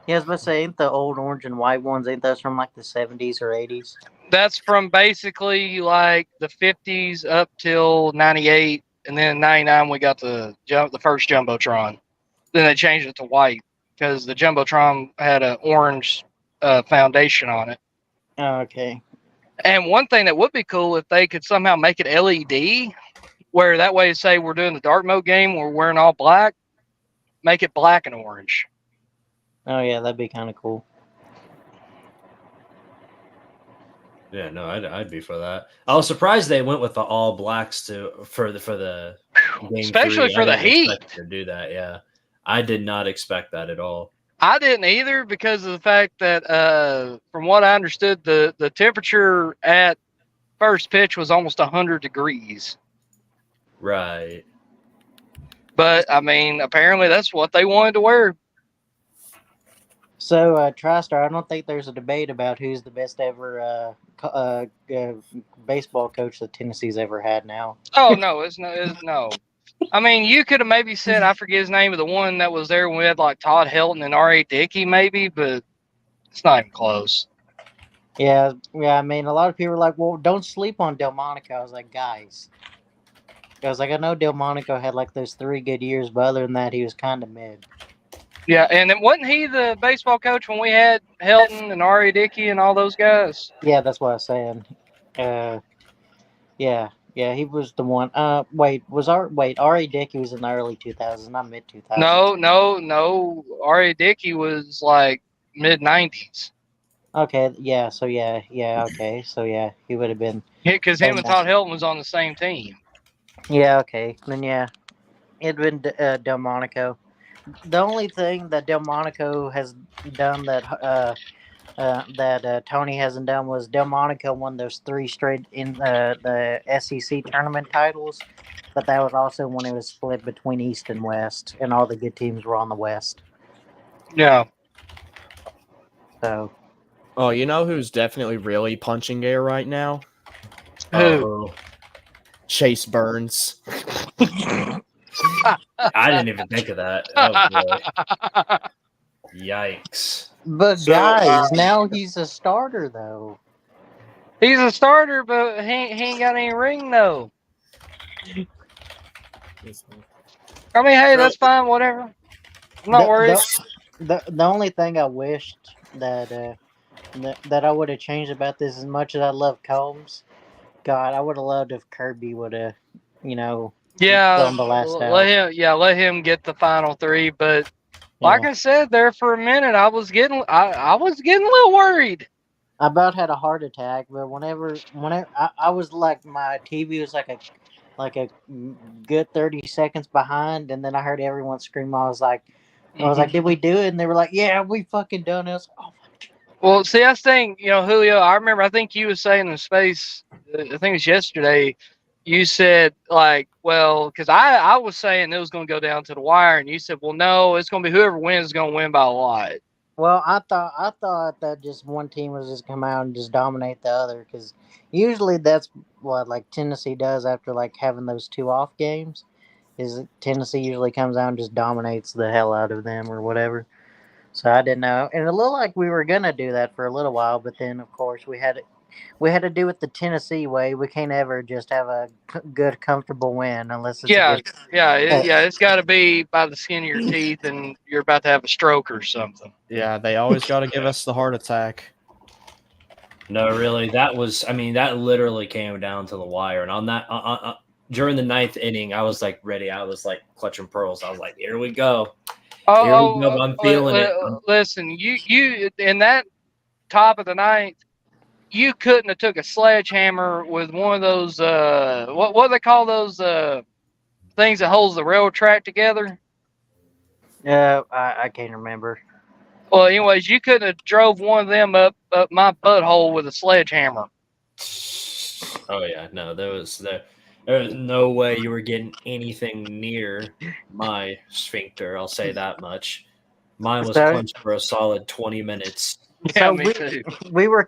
Yeah, I was about to say, ain't the old orange and white ones, ain't those from like the 70s or 80s? That's from basically like the 50s up till 98, and then in 99 we got the first Jumbotron. Then they changed it to white because the Jumbotron had an orange foundation on it. Oh, okay. And one thing that would be cool if they could somehow make it LED, where that way, say we're doing the dark mode game, we're wearing all black, make it black and orange. Oh, yeah, that'd be kind of cool. Yeah, no, I'd be for that. I was surprised they went with the all blacks for the game, especially 3. for the Heat to do that. Yeah, I did not expect that at all. I didn't either, because of the fact that from what I understood, the temperature at first pitch was almost 100 degrees. Right. But I mean, apparently that's what they wanted to wear. So, TriStar, I don't think there's a debate about who's the best ever baseball coach that Tennessee's ever had now. Oh, no, it's no. I mean, you could have maybe said, I forget his name, of the one that was there when we had like Todd Helton and R.A. Dickey, maybe, but it's not even close. Yeah. I mean, a lot of people were like, well, don't sleep on Delmonico. I was like, guys. I know Delmonico had like those 3 good years, but other than that, he was kind of mid. Yeah, and then wasn't he the baseball coach when we had Helton and R.A. Dickey and all those guys? Yeah, that's what I was saying. Yeah, he was the one. R.A. Dickey was in the early 2000s, not mid 2000s. No. R.A. Dickey was like mid 90s. Okay, yeah. So yeah. Okay, so yeah, he would have been. Yeah, because him and Todd Helton was on the same team. Yeah. Okay. Then yeah, it'd been Delmonico. The only thing that Delmonico has done that Tony hasn't done was Delmonico won those 3 straight in the SEC tournament titles, but that was also when it was split between East and West, and all the good teams were on the West. Yeah. So. Oh, you know who's definitely really punching air right now? Who? Chase Burns. I didn't even think of that. Oh, boy. Yikes. But guys, now he's a starter though. He's a starter, but he ain't got any ring though. I mean, hey, that's fine, whatever. I'm not worried. The only thing I wished that I would have changed about this, as much as I love Combs, God, I would have loved if Kirby would have, yeah, the last let him get the final 3. But like I said there for a minute, I was getting a little worried. I about had a heart attack, but whenever I was like, my TV was like a good 30 seconds behind, and then I heard everyone scream. I was like, did we do it? And they were like, yeah, we fucking done it. I was like, oh. Well, see, I think, Julio, I remember, I think you was saying in space, I think it was yesterday, you said, like, well, because I was saying it was going to go down to the wire, and you said, well, no, it's going to be whoever wins is going to win by a lot. Well, I thought that just one team was just come out and just dominate the other, because usually that's what, like, Tennessee does after, like, having those 2 off games, is Tennessee usually comes out and just dominates the hell out of them or whatever. So I didn't know, and it looked like we were gonna do that for a little while, but then of course we had to do it the Tennessee way. We can't ever just have a good, comfortable win unless it's it's got to be by the skin of your teeth, and you're about to have a stroke or something. Yeah, they always got to give us the heart attack. No, really, that literally came down to the wire, and on that during the 9th inning, I was like ready. I was like clutching pearls. I was like, here we go. I'm feeling it. Listen, you in that top of the 9th, you couldn't have took a sledgehammer with one of those what do they call those things that holds the railroad track together? I can't remember. Well, anyways, you couldn't have drove one of them up my butthole with a sledgehammer. Oh yeah, no, there was no way you were getting anything near my sphincter. I'll say that much. Mine was clenched for a solid 20 minutes. Yeah, me too. We were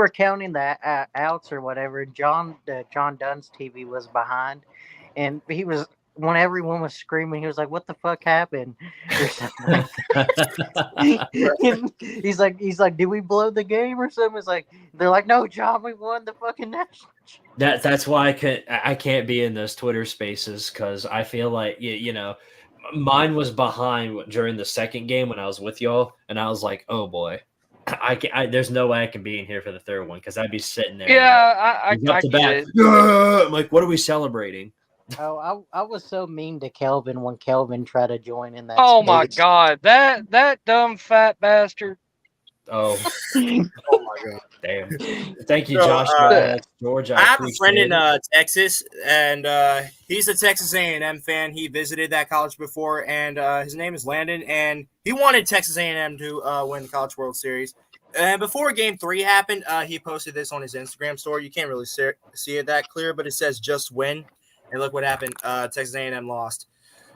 counting the outs or whatever. John Dunn's TV was behind, and he was when everyone was screaming, he was like, "What the fuck happened?" Or something like that. he's like, "Did we blow the game or something?" It's like they're like, "No, John, we won the fucking national." That's why I can't be in those Twitter spaces because I feel like you know mine was behind during the second game when I was with y'all, and I was like, oh boy, there's no way I can be in here for the third one because I'd be sitting there. Yeah, I get it. I'm like, what are we celebrating? Oh, I was so mean to Kelvin when Kelvin tried to join in that. Oh my god, that dumb fat bastard. Oh. Oh my god! Damn. Thank you, Josh. George, I have a friend in Texas, and he's a Texas A&M fan. He visited that college before, and his name is Landon, and he wanted Texas A&M to win the College World Series. And before Game 3 happened, he posted this on his Instagram story. You can't really see it that clear, but it says "Just win," and look what happened. Texas A&M lost.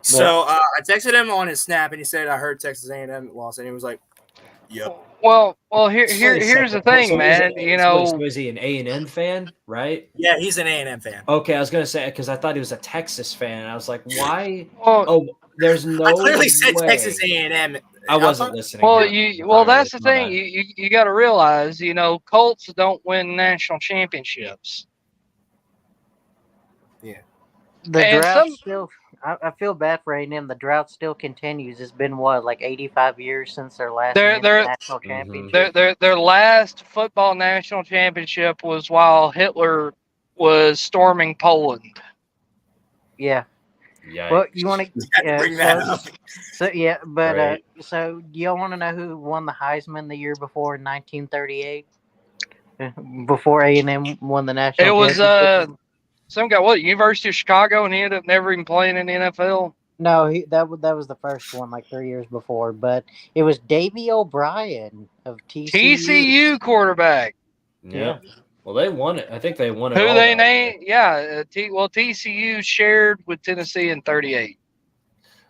So I texted him on his Snap, and he said, "I heard Texas A&M lost," and he was like, "Yep." Well, here's the thing, man. Was he an A&M fan, right? Yeah, he's an A&M fan. Okay, I was gonna say because I thought he was a Texas fan. And I was like, why? There's no. I clearly said way. Texas A&M. I wasn't listening. Well, that's the thing. You got to realize, Colts don't win national championships. Yeah. The drought still. I feel bad for A&M. The drought still continues. It's been like 85 years since their last national championship. Their last football national championship was while Hitler was storming Poland. Yeah. Yikes. Well, you want to bring that up? So yeah, but Right. so y'all want to know who won the Heisman the year before in 1938? Before A&M won the national. It was championship? some guy, University of Chicago, and he ended up never even playing in the NFL. No, that was the first one, like 3 years before. But it was Davey O'Brien of TCU. TCU quarterback. Yeah. Well, they won it. I think they won it. Who they named? Yeah. TCU shared with Tennessee in 38.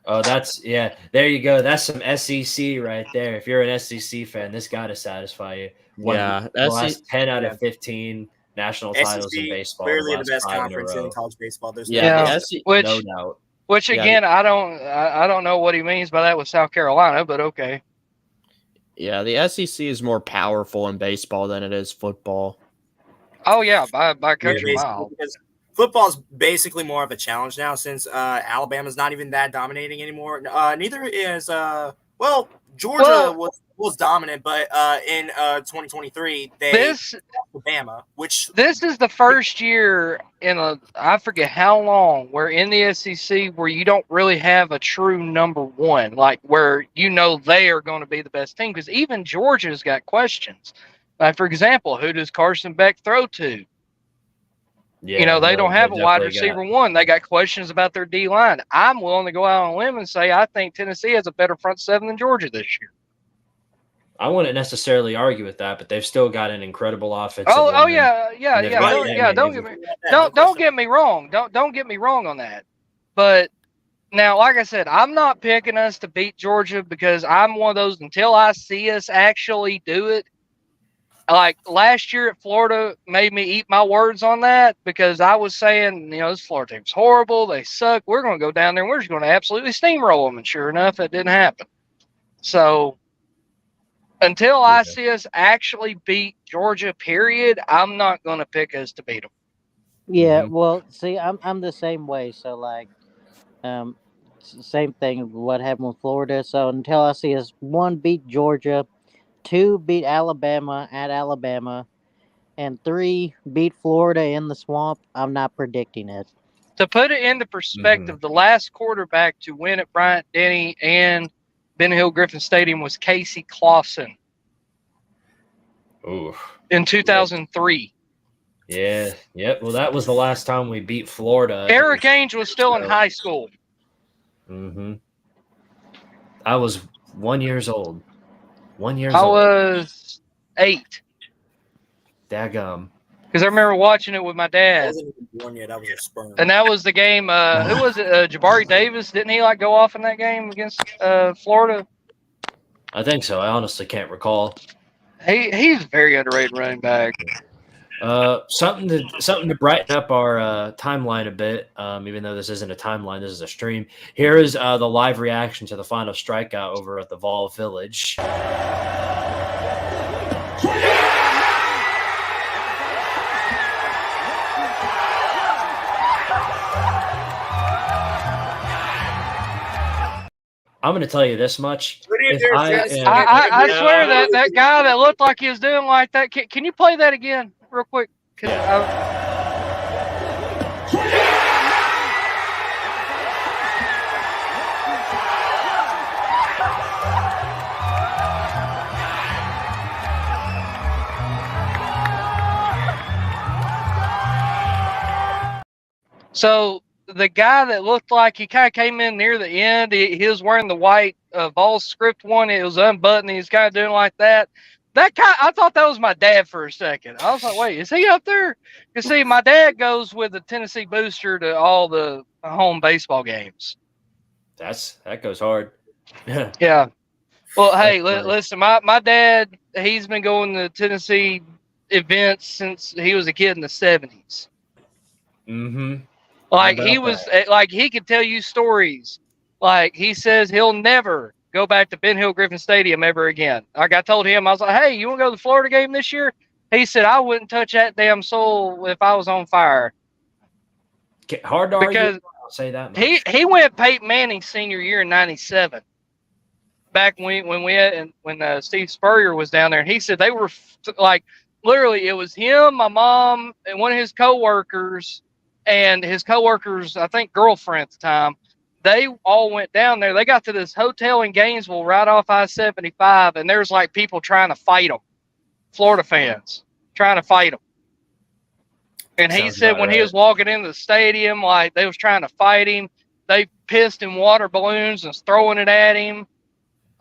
Oh, there you go. That's some SEC right there. If you're an SEC fan, this got to satisfy you. Yeah, the last 10 out of 15 national titles in baseball. Clearly the best conference in college baseball. There's no doubt. Which again, I don't know what he means by that with South Carolina, but okay. Yeah, the SEC is more powerful in baseball than it is football. Oh yeah, by country mile. Because football's basically more of a challenge now since Alabama's not even that dominating anymore. Neither is Georgia was dominant, but in 2023 Alabama, which this is the first year in I forget how long we're in the SEC where you don't really have a true number one, like where they are going to be the best team, because even Georgia's got questions. Like for example, who does Carson Beck throw to? Yeah, they don't have a wide receiver one. They got questions about their D line. I'm willing to go out on a limb and say I think Tennessee has a better front seven than Georgia this year. I wouldn't necessarily argue with that, but they've still got an incredible offense. Don't get me wrong. Don't get me wrong on that. But now, like I said, I'm not picking us to beat Georgia because I'm one of those until I see us actually do it. Like last year at Florida made me eat my words on that because I was saying, this Florida team's horrible. They suck. We're going to go down there and we're just going to absolutely steamroll them. And sure enough, it didn't happen. So until I see us actually beat Georgia, period, I'm not going to pick us to beat them. Yeah, well, see, I'm the same way. So same thing. What happened with Florida. So until I see us 1 beat Georgia, 2 beat Alabama at Alabama, and 3 beat Florida in the swamp, I'm not predicting it. To put it into perspective, the last quarterback to win at Bryant-Denny and Ben Hill Griffin Stadium was Casey Clausen. Ooh. In 2003. Yeah. Yep. Well, that was the last time we beat Florida. Eric Ainge was still in high school. Mm-hmm. I was 1 year old. 1 year old. I was 8. Daggum. Because I remember watching it with my dad. I wasn't even born yet. I was a sperm. And that was the game. Who was it? Jabari Davis? Didn't he go off in that game against Florida? I think so. I honestly can't recall. He's a very underrated running back. Something to brighten up our timeline a bit. Even though this isn't a timeline, this is a stream. Here is the live reaction to the final strikeout over at the Vol Village. I'm going to tell you this much. I swear that guy that looked like he was doing like that. Can you play that again real quick? So the guy that looked like he kind of came in near the end, he was wearing the white Vol script one. It was unbuttoned. He was kind of doing like that. That guy, I thought that was my dad for a second. I was like, wait, is he up there? You see, my dad goes with the Tennessee booster to all the home baseball games. That goes hard. Yeah. Well, hey, listen, my dad, he's been going to Tennessee events since he was a kid in the 70s. Mm-hmm. Like he could tell you stories. Like he says he'll never go back to Ben Hill Griffin Stadium ever again. Like I told him, I was like, hey, you want to go to the Florida game this year? He said, I wouldn't touch that damn soul if I was on fire. Hard to argue. I'll say that much. He went Peyton Manning's senior year in '97. Back when Steve Spurrier was down there, and he said they were like literally it was him, my mom, and one of his coworkers. And his coworkers, I think girlfriend at the time, they all went down there. They got to this hotel in Gainesville right off I-75, and there's like people trying to fight them, Florida fans trying to fight them. And he said when he was walking into the stadium, like they was trying to fight him. They pissed in water balloons and was throwing it at him.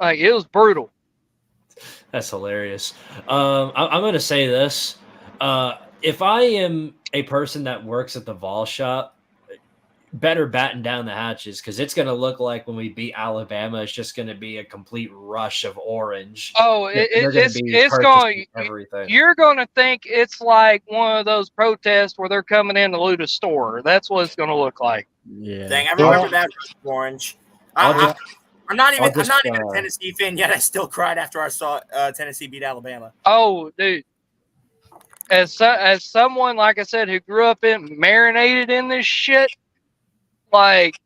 Like it was brutal. That's hilarious. I'm going to say this. If I am a person that works at the Vol shop, better batten down the hatches because it's going to look like when we beat Alabama, it's just going to be a complete rush of orange. Oh, it's going. Everything. You're going to think it's like one of those protests where they're coming in to loot a store. That's what it's going to look like. Yeah. Dang, I remember that orange. I'm not even a Tennessee fan yet. I still cried after I saw Tennessee beat Alabama. Oh, dude. As someone, like I said, who grew up marinated in this shit, like,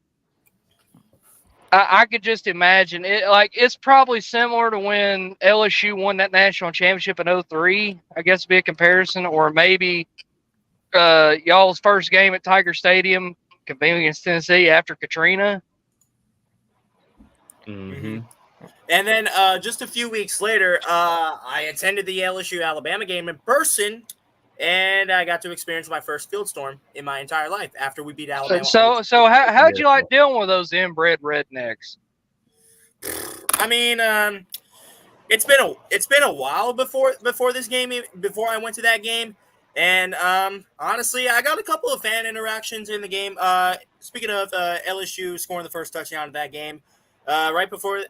I could just imagine it. Like, it's probably similar to when LSU won that national championship in 2003. I guess would be a comparison, or maybe y'all's first game at Tiger Stadium, competing against Tennessee after Katrina. Mm-hmm. And then just a few weeks later, I attended the LSU Alabama game in person, and I got to experience my first field storm in my entire life after we beat Alabama. So how'd you like dealing with those inbred rednecks? I mean, it's been a while before this game, before I went to that game, and honestly, I got a couple of fan interactions in the game. Speaking of LSU scoring the first touchdown of that game. Right before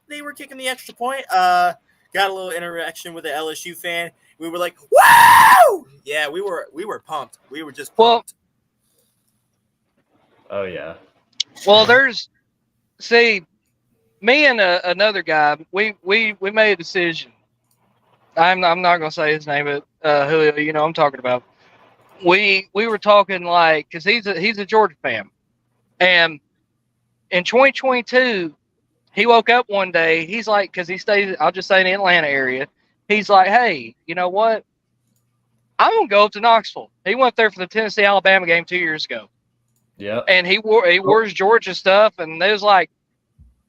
they were kicking the extra point, got a little interaction with the LSU fan. We were like, "Woo!" Yeah, we were pumped. We were just pumped. Oh yeah. Well, me and another guy, we made a decision. I'm not gonna say his name, but Julio, you know what I'm talking about. We were talking like because he's a Georgia fan, and in 2022, he woke up one day. He's like, because he stays, I'll just say in the Atlanta area. He's like, hey, you know what? I'm gonna go up to Knoxville. He went there for the Tennessee Alabama game 2 years ago. Yeah. And he wore his Georgia stuff, and they was like,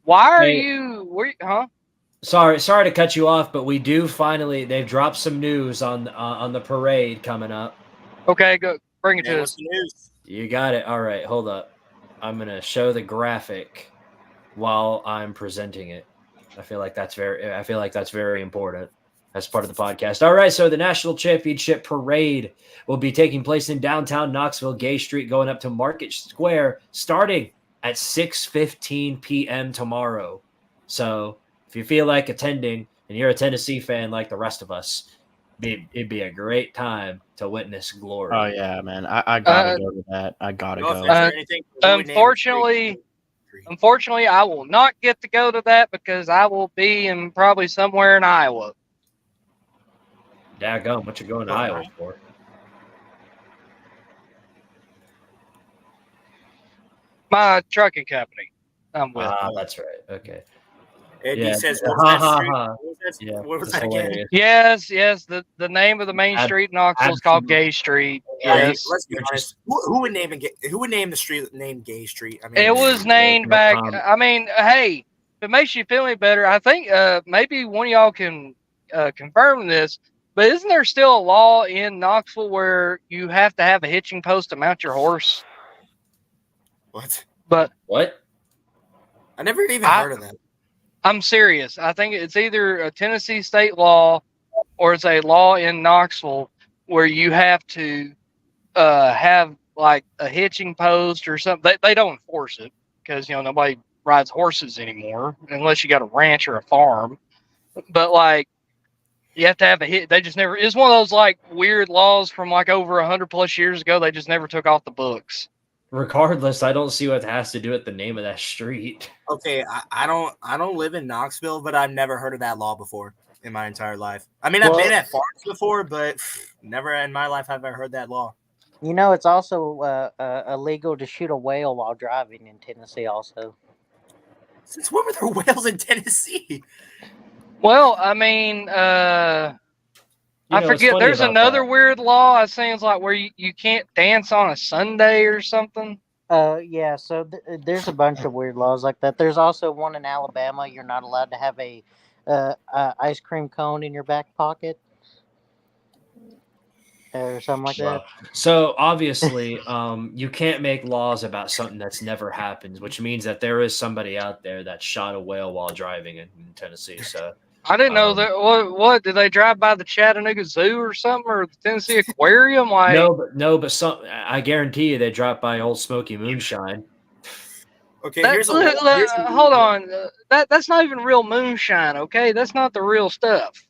why are you? Huh? Sorry to cut you off, but we do finally. They've dropped some news on the parade coming up. Okay, go bring it to us. You got it. All right, hold up. I'm going to show the graphic while I'm presenting it. I feel like that's very important as part of the podcast. All right, so the National Championship Parade will be taking place in downtown Knoxville, Gay Street, going up to Market Square, starting at 6:15 p.m. tomorrow. So if you feel like attending and you're a Tennessee fan like the rest of us, it'd be a great time to witness glory. Oh yeah, man. I gotta go to that. I gotta No go. offense or anything, but who would name the Unfortunately, I will not get to go to that because I will be in probably somewhere in Iowa. Daggum, what you going to Iowa for? My trucking company I'm with. That's right. Okay. Eddie says, what was that street? Yeah, What was that again? Yes. The name of the main street in Knoxville is called Gay Street. Yes. Let's be honest. Who would name the street named Gay Street? I mean, It was named back. I mean, hey, if it makes you feel any better, I think maybe one of y'all can confirm this. But isn't there still a law in Knoxville where you have to have a hitching post to mount your horse? What? But what? I never even heard of that. I'm serious. I think it's either a Tennessee state law or it's a law in Knoxville where you have to have like a hitching post or something. They don't enforce it because nobody rides horses anymore unless you got a ranch or a farm. But like you have to have a hit. They just never. It's one of those like weird laws from like over 100+ years ago. They just never took off the books. Regardless, I don't see what it has to do with the name of that street. Okay, I don't live in Knoxville, but I've never heard of that law before in my entire life. I mean, I've been at farms before, but never in my life have I heard that law. It's also illegal to shoot a whale while driving in Tennessee. Also, since when were there whales in Tennessee? Well, I mean, I forget. There's another weird law. It seems like where you can't dance on a Sunday or something. Yeah. So there's a bunch of weird laws like that. There's also one in Alabama. You're not allowed to have a ice cream cone in your back pocket or something like that. So obviously, you can't make laws about something that's never happened, which means that there is somebody out there that shot a whale while driving in Tennessee. So. I didn't know that. What did they drive by the Chattanooga Zoo or something, or the Tennessee Aquarium? Like no, but I guarantee you they dropped by Old Smoky Moonshine. Okay, hold on. That's not even real moonshine. Okay, that's not the real stuff.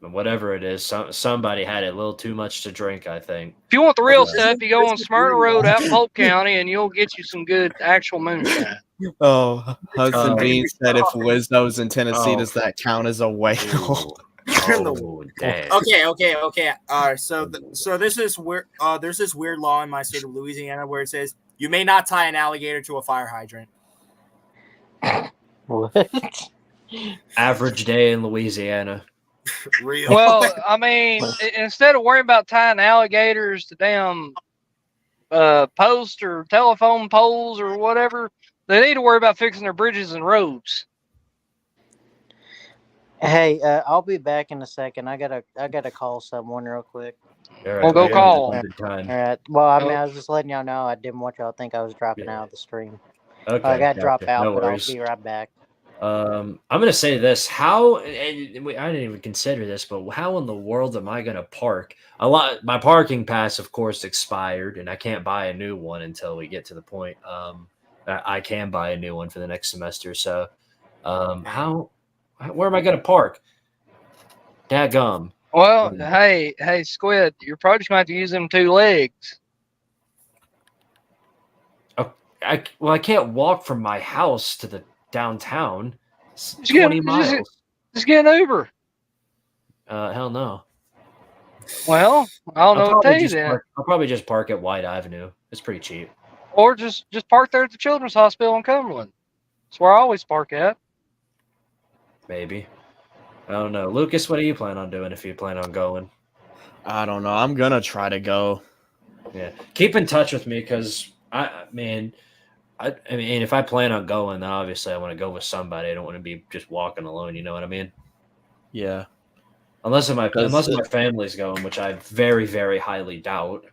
But whatever it is, somebody had a little too much to drink. I think. If you want the real stuff, you go on Smyrna Road out in Polk County, and you'll get you some good actual moonshine. Oh, Hudson Dean said if Wizzo's in Tennessee, does that count as a whale? Damn. Okay. So this is where there's this weird law in my state of Louisiana where it says you may not tie an alligator to a fire hydrant. What? Average day in Louisiana. Real. Well, I mean, instead of worrying about tying alligators to damn posts or telephone poles or whatever, they need to worry about fixing their bridges and roads. Hey, I'll be back in a second. I gotta call someone real quick. Right, well, go call. All right. Well, I mean, I was just letting y'all know I didn't want y'all to think I was dropping out of the stream. Okay. I got to drop out, no but worries. I'll be right back. I'm gonna say this: I didn't even consider this, but how in the world am I gonna park? My parking pass, of course, expired, and I can't buy a new one until we get to the point. I can buy a new one for the next semester. So, where am I gonna park? Daggum. Well, hey, Squid, you're probably just going to have to use them 2 legs. I can't walk from my house to the downtown. It's 20 miles. Just get an Uber. Hell no. Well, I don't know what to tell you then. I'll probably just park at White Avenue. It's pretty cheap. Or just park there at the Children's Hospital in Cumberland. That's where I always park at. Maybe. I don't know. Lucas, what do you plan on doing if you plan on going? I don't know. I'm going to try to go. Yeah. Keep in touch with me because, I mean, if I plan on going, then obviously I want to go with somebody. I don't want to be just walking alone. You know what I mean? Yeah. Unless my family's going, which I very, very highly doubt.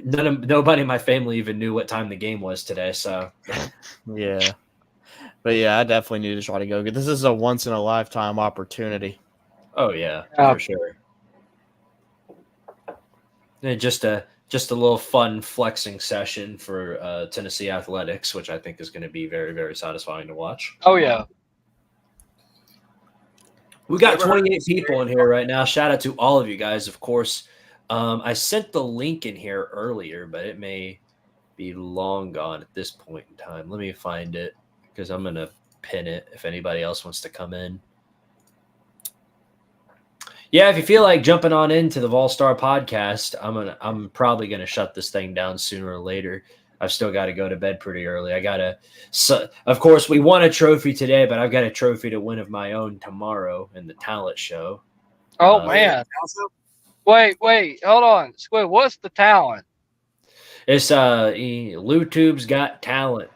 Nobody in my family even knew what time the game was today. So, yeah. But yeah, I definitely need to try to go. This is a once in a lifetime opportunity. Oh yeah, for sure. And just a little fun flexing session for Tennessee athletics, which I think is going to be very, very satisfying to watch. Oh yeah. We got 28 people in here right now. Shout out to all of you guys, of course. I sent the link in here earlier, but it may be long gone at this point in time. Let me find it because I'm going to pin it if anybody else wants to come in. Yeah, if you feel like jumping on into the Vol-Star podcast, I'm probably going to shut this thing down sooner or later. I've still got to go to bed pretty early. Of course, we won a trophy today, but I've got a trophy to win of my own tomorrow in the talent show. Oh, man. Wait, hold on. Squid, what's the talent? It's LouTube's Got Talent.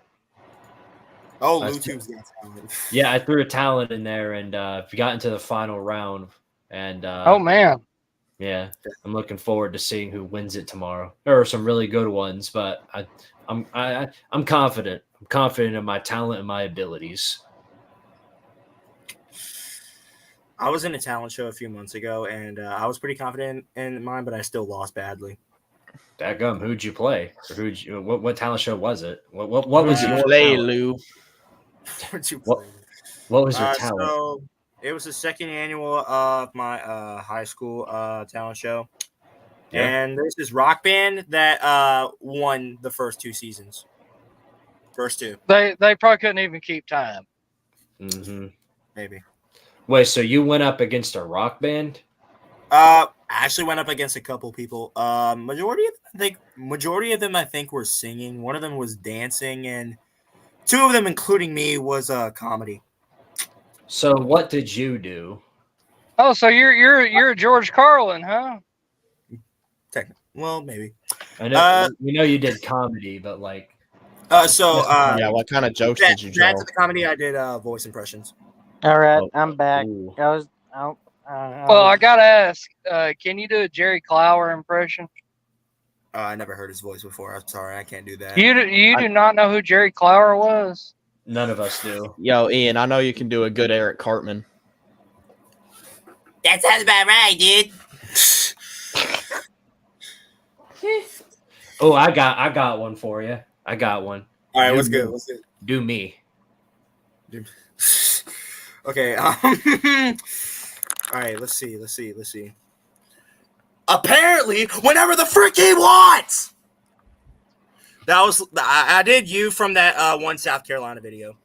Oh, LouTube's Got Talent. Yeah, I threw a talent in there and got into the final round. And oh, man. Yeah, I'm looking forward to seeing who wins it tomorrow. There are some really good ones, but I'm confident. I'm confident in my talent and my abilities. I was in a talent show a few months ago, and I was pretty confident in mine, but I still lost badly. Dadgum, who'd you play? Or what talent show was it? What was your play, Lou? What was your talent? So it was the second annual of my high school talent show. Yeah. And there's this rock band that won the first 2 seasons. First 2. They probably couldn't even keep time. Mm-hmm. Maybe. Wait, so you went up against a rock band? I actually went up against a couple people. Majority of them I think were singing. One of them was dancing, and 2 of them, including me, was comedy. So what did you do? Oh, so you're George Carlin, huh? Well, maybe. I know we know you did comedy, but like. Yeah, what kind of jokes did you do? After the comedy, I did voice impressions. All right, I'm back. Well, I gotta ask, can you do a Jerry Clower impression? I never heard his voice before. I'm sorry, I can't do that. You do not know who Jerry Clower was? None of us do. Yo, Ian, I know you can do a good Eric Cartman. That sounds about right, dude. Oh, I got one for you. I got one. All right, what's good? Do me. Okay. All right. Let's see. Apparently, whenever the frick he wants. That was I did you from that one South Carolina video.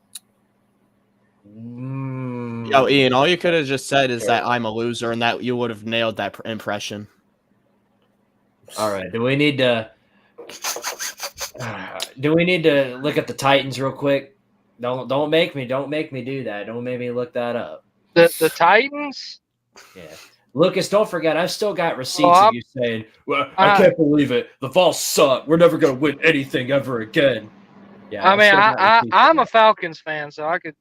Yo, Ian, all you could have just said is that I'm a loser, and that you would have nailed that impression. All right. Do we need to look at the Titans real quick? Don't make me do that. Don't make me look that up. The Titans? Yeah. Lucas, don't forget, I've still got receipts of you saying, well, I can't believe it. The Vols suck. We're never going to win anything ever again. Yeah. I mean, I'm a Falcons fan, so I could,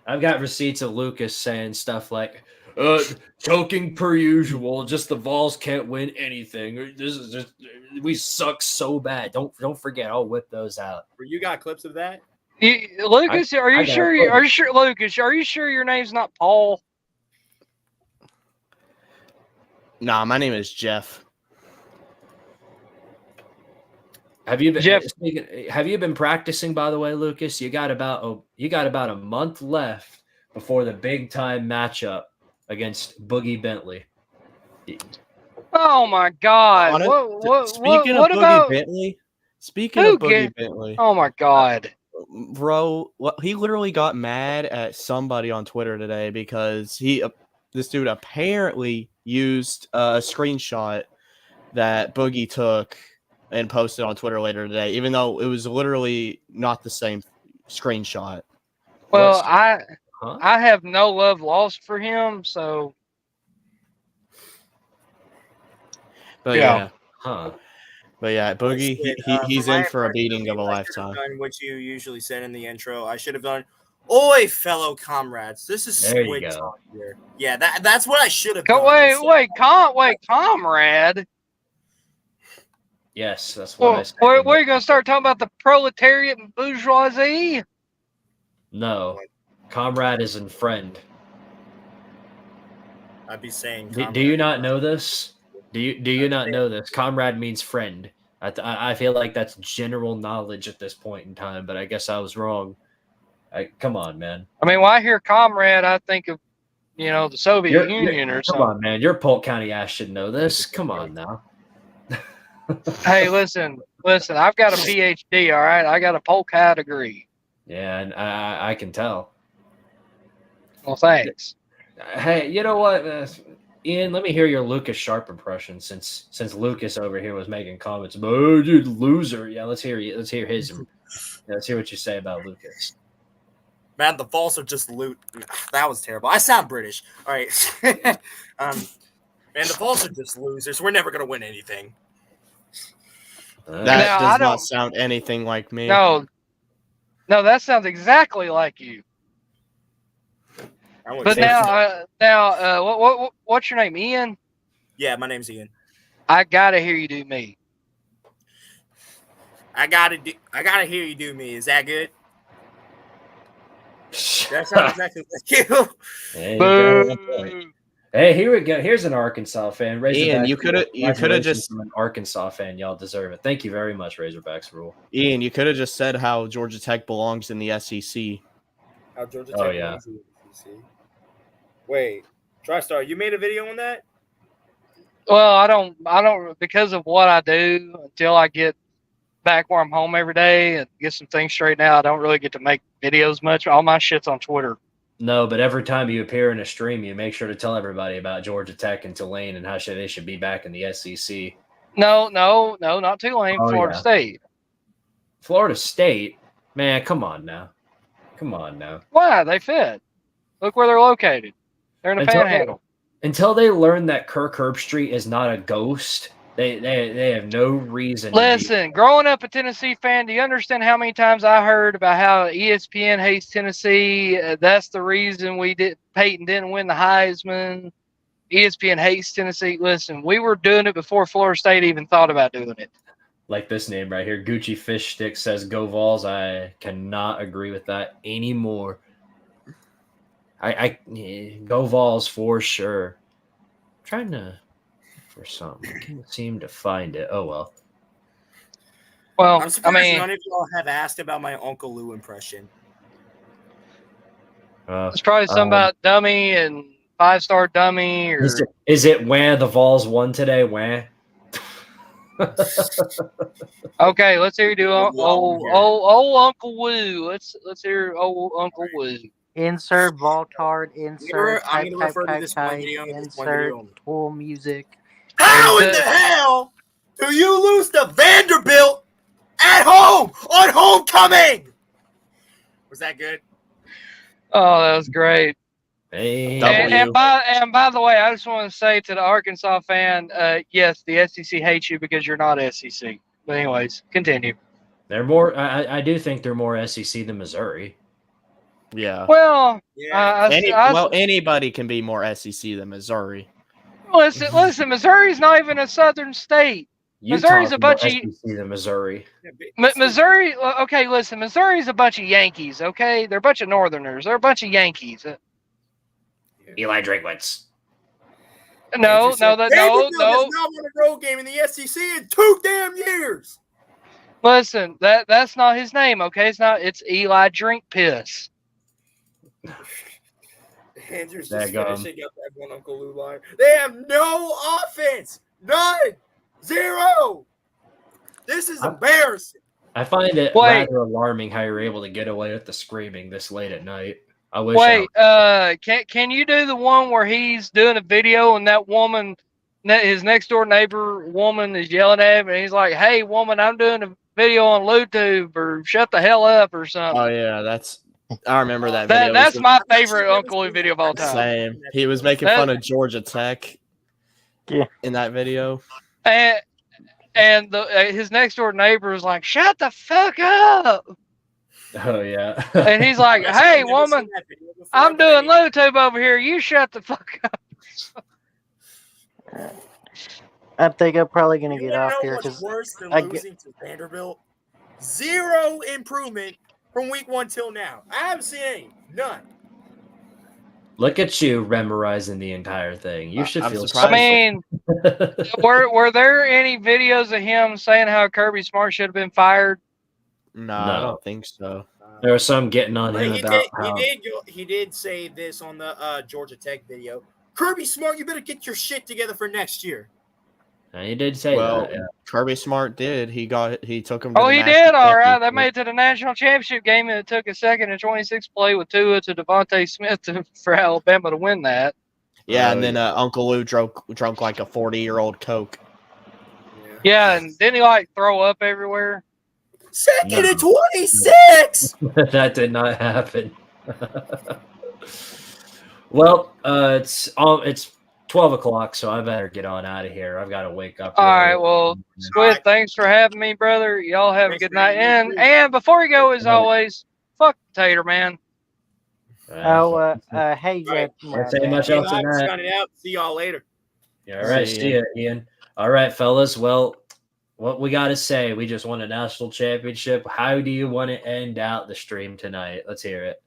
I've got receipts of Lucas saying stuff like, choking per usual. Just the Vols can't win anything. This is just we suck so bad. Don't forget. I'll whip those out. You got clips of that? Lucas, are you sure? Are you sure, Lucas? Are you sure your name's not Paul? Nah, my name is Jeff. Have you been practicing, by the way, Lucas? You got about a month left before the big time matchup against Boogie Bentley. Oh my God! Speaking of Boogie Bentley. Oh my God, bro! He literally got mad at somebody on Twitter today because this dude apparently used a screenshot that Boogie took and posted on Twitter later today, even though it was literally not the same screenshot. Well, I have no love lost for him, so. But yeah. Boogie, he's in for a beating of a lifetime. Done what you usually said in the intro. I should have done. Oi, fellow comrades! This is Squidtard here. Yeah, that's what I should have done. Wait, comrade. Yes, that's what I said. Where are you going to start talking about the proletariat and bourgeoisie? No, comrade is in friend. I'd be saying. Do you not know this? Do you not know this? Comrade means friend. I feel like that's general knowledge at this point in time, but I guess I was wrong. Come on, man. I mean, when I hear comrade, I think of, the Soviet Union or something. Come on, man. Your Polk County ass should know this. Come on now. Hey, listen. I've got a PhD, all right? I got a Polk High degree. Yeah, and I can tell. Well, thanks. Hey, you know what, Ian? Let me hear your Lucas Sharp impression, since Lucas over here was making comments about, oh, dude, loser. Yeah, let's hear his. Let's hear what you say about Lucas. Man, the Vols are just loot. That was terrible. I sound British. All right. Man, the Vols are just losers. We're never gonna win anything. That does not sound anything like me. No, that sounds exactly like you. But what's your name, Ian? Yeah, my name's Ian. I gotta hear you do me. I gotta hear you do me. Is that good? That sounds exactly like you. Hey, here we go. Here's an Arkansas fan. Ian, you could have just from an Arkansas fan. Y'all deserve it. Thank you very much, Razorbacks rule. Ian, you could have just said how Georgia Tech belongs in the SEC. How Georgia Tech belongs in the SEC. Wait, TriStar, you made a video on that? Well, I don't because of what I do until I get back where I'm home every day and get some things straightened out. I don't really get to make videos much. All my shit's on Twitter. No, but every time you appear in a stream, you make sure to tell everybody about Georgia Tech and Tulane and how they should be back in the SEC. No, not Tulane. Florida State. Florida State? Man, come on now. Why? They fit. Look where they're located. They're in the Panhandle. Until they learn that Kirk Herbstreit is not a ghost, they have no reason. Listen, growing up a Tennessee fan, do you understand how many times I heard about how ESPN hates Tennessee? That's the reason Peyton didn't win the Heisman. ESPN hates Tennessee. Listen, we were doing it before Florida State even thought about doing it. Like this name right here, Gucci Fish Stick says, "Go Vols." I cannot agree with that anymore. I go Vols for sure. I'm trying for something. I can't seem to find it. Oh well. Well, I'm surprised none of y'all have asked about my Uncle Lou impression. It's probably something about dummy and 5-star dummy. Or is it when the Vols won today? When? Okay, let's hear you do old Uncle Woo. Let's hear old Uncle Woo. Insert Voltard, insert I'm going to refer to this one video insert tool music. How in the hell do you lose to Vanderbilt at home on homecoming? Was that good? Oh, that was great. Hey. And by the way, I just want to say to the Arkansas fan, yes, the SEC hates you because you're not SEC. But anyways, continue. They're more. I do think they're more SEC than Missouri. Yeah. Well, anybody can be more SEC than Missouri. Listen. Missouri's not even a southern state. Missouri's a bunch of SEC than Missouri. Missouri. Okay, listen. Missouri's a bunch of Yankees. Okay, they're a bunch of Northerners. They're a bunch of Yankees. Eli Drinkwitz. No. Has not won a road game in the SEC in 2 damn years. Listen, that's not his name. Okay, it's Eli Drink Piss. Andrew's just finishing up that one Uncle Lou line. They have no offense. None. 0. This is embarrassing. I find it rather alarming how you're able to get away with the screaming this late at night. I wish. Can you do the one where he's doing a video and that woman, his next door neighbor woman, is yelling at him and he's like, "Hey, woman, I'm doing a video on LuTube," or "Shut the hell up," or something. Oh yeah, I remember that video. That's my favorite Uncle Lou video of all time. Same. He was making fun of Georgia Tech. Yeah. In that video. And his next door neighbor is like, "Shut the fuck up." Oh yeah. And he's like, "Hey, woman, I'm doing LuTube over here. You shut the fuck up." I think I'm probably gonna get off here because worse than losing to Vanderbilt. 0 improvement from week 1 till now. I haven't seen any. None. Look at you memorizing the entire thing. You should feel surprised. I mean, were there any videos of him saying how Kirby Smart should have been fired? No, I don't think so. There was some getting on him about he did say this on the Georgia Tech video. Kirby Smart, you better get your shit together for next year. He did say that. Yeah. Kirby Smart did. He took him. He did. All right, they made it to the national championship game, and it took a second and 26 play with Tua to Devontae Smith for Alabama to win that. Yeah, and then Uncle Lou drunk like a 40-year-old Coke. Yeah, and didn't he like throw up everywhere? Second and 26. That did not happen. Well, it's 12 o'clock, so I better get on out of here. I've got to wake up. All right, well, Squid, thanks for having me, brother. Y'all have a good night. And before you go, as always, fuck Tater, man. Hey, say much else than that. Signing out. See y'all later. Yeah, all right, see ya, Ian. All right, fellas. Well, what we got to say, we just won a national championship. How do you want to end out the stream tonight? Let's hear it.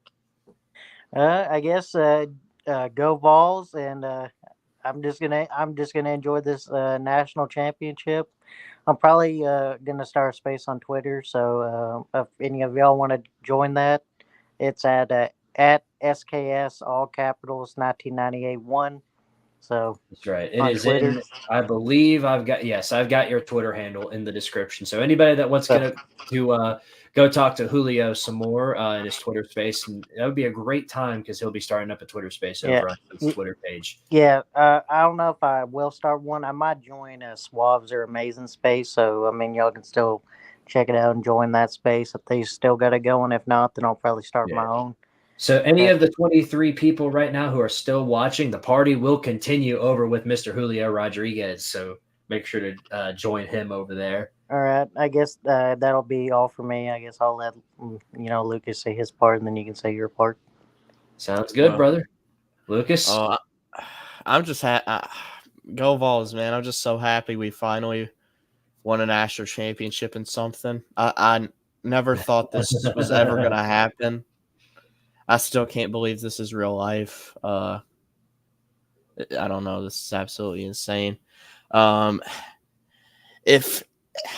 I guess go Vols, and I'm just gonna enjoy this national championship. I'm probably gonna start a space on Twitter, so if any of y'all want to join that, it's at SKS all capitals 1998-1. So that's right. It is Twitter. I believe I've got your Twitter handle in the description. So anybody that wants to go talk to Julio some more in his Twitter space, and that would be a great time because he'll be starting up a Twitter space over on his Twitter page. Yeah, I don't know if I will start one. I might join a Swabs or Amazing space. So I mean, y'all can still check it out and join that space if they still got it going. If not, then I'll probably start my own. So any of the 23 people right now who are still watching, the party will continue over with Mr. Julio Rodriguez. So make sure to join him over there. All right. I guess that'll be all for me. I guess I'll let Lucas say his part, and then you can say your part. Sounds good, brother. Lucas? I'm just go Vols, man. I'm just so happy we finally won a national championship in something. I never thought this was ever going to happen. I still can't believe this is real life. I don't know. This is absolutely insane. If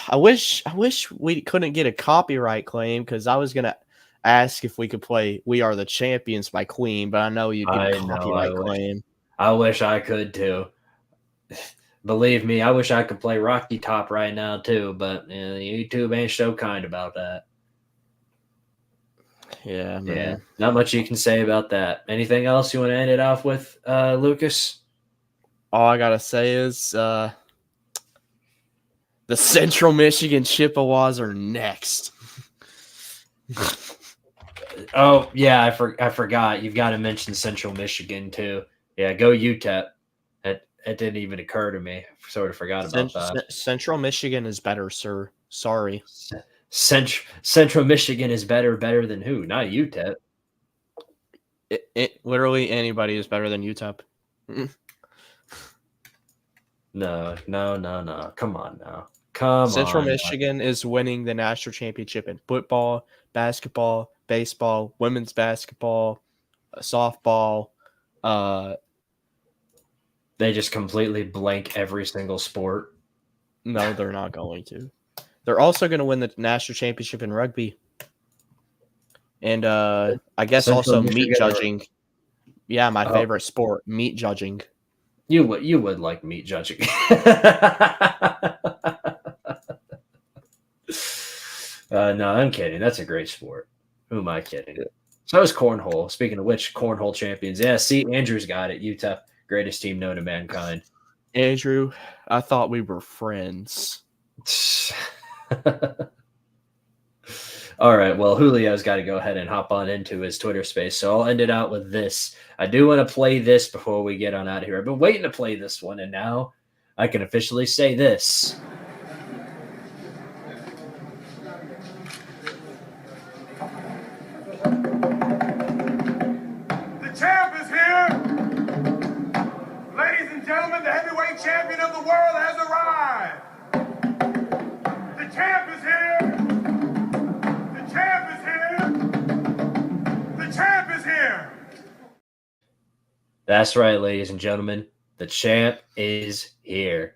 I wish we couldn't get a copyright claim, because I was gonna ask if we could play "We Are the Champions" by Queen, but I know you'd get a copyright claim. I wish I could too. Believe me, I wish I could play Rocky Top right now too, but YouTube ain't so kind about that. Yeah, man. Yeah, not much you can say about that. Anything else you want to end it off with, Lucas? All I gotta say is the Central Michigan Chippewas are next. Oh yeah, I forgot. You've got to mention Central Michigan too. Yeah, go UTEP. It didn't even occur to me. Sort of forgot about that. Central Michigan is better, sir. Sorry. Central Michigan is better than who? Not UTEP. It literally anybody is better than UTEP. No. Come on now. Central Michigan is winning the national championship in football, basketball, baseball, women's basketball, softball. They just completely blank every single sport. No, they're not going to. They're also going to win the national championship in rugby. And I guess Central also Michigan meat judging. Yeah, my favorite sport, meat judging. You would like meat judging. No, I'm kidding. That's a great sport. Who am I kidding? So is cornhole. Speaking of which, cornhole champions. Yeah, see, Andrew's got it. UTEP, greatest team known to mankind. Andrew, I thought we were friends. All right, well, Julio's got to go ahead and hop on into his Twitter space, so I'll end it out with this. I do want to play this before we get on out of here. I've been waiting to play this one, and now I can officially say this. The champ is here! Ladies and gentlemen, the heavyweight champion of the world has arrived! The champ is here! The champ is here! The champ is here! That's right, ladies and gentlemen. The champ is here.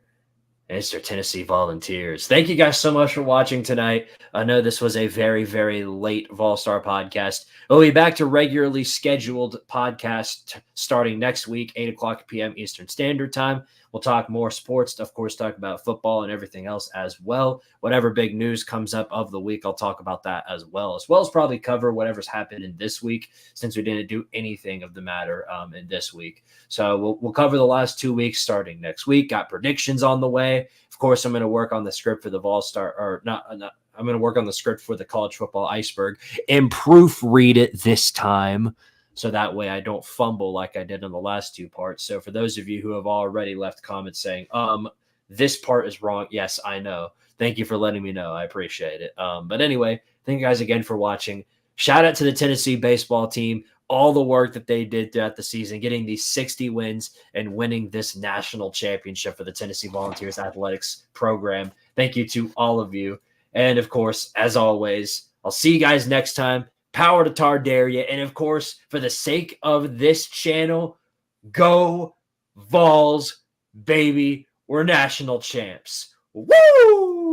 And it's their Tennessee Volunteers. Thank you guys so much for watching tonight. I know this was a very, very late Vol-Star podcast. We'll be back to regularly scheduled podcast starting next week, 8 o'clock p.m. Eastern Standard Time. We'll talk more sports, of course, talk about football and everything else as well. Whatever big news comes up of the week, I'll talk about that as well as probably cover whatever's happened in this week, since we didn't do anything of the matter in this week. So we'll cover the last 2 weeks starting next week. Got predictions on the way. Of course, I'm going to work on the script for the Vol-Star, or not. I'm going to work on the script for the college football iceberg and proofread it this time, so that way I don't fumble like I did in the last 2 parts. So for those of you who have already left comments saying, this part is wrong. Yes, I know. Thank you for letting me know. I appreciate it. But anyway, thank you guys again for watching. Shout out to the Tennessee baseball team, all the work that they did throughout the season, getting these 60 wins and winning this national championship for the Tennessee Volunteers athletics program. Thank you to all of you. And of course, as always, I'll see you guys next time. Power to Tardaria. And of course, for the sake of this channel, go Vols, baby. We're national champs. Woo!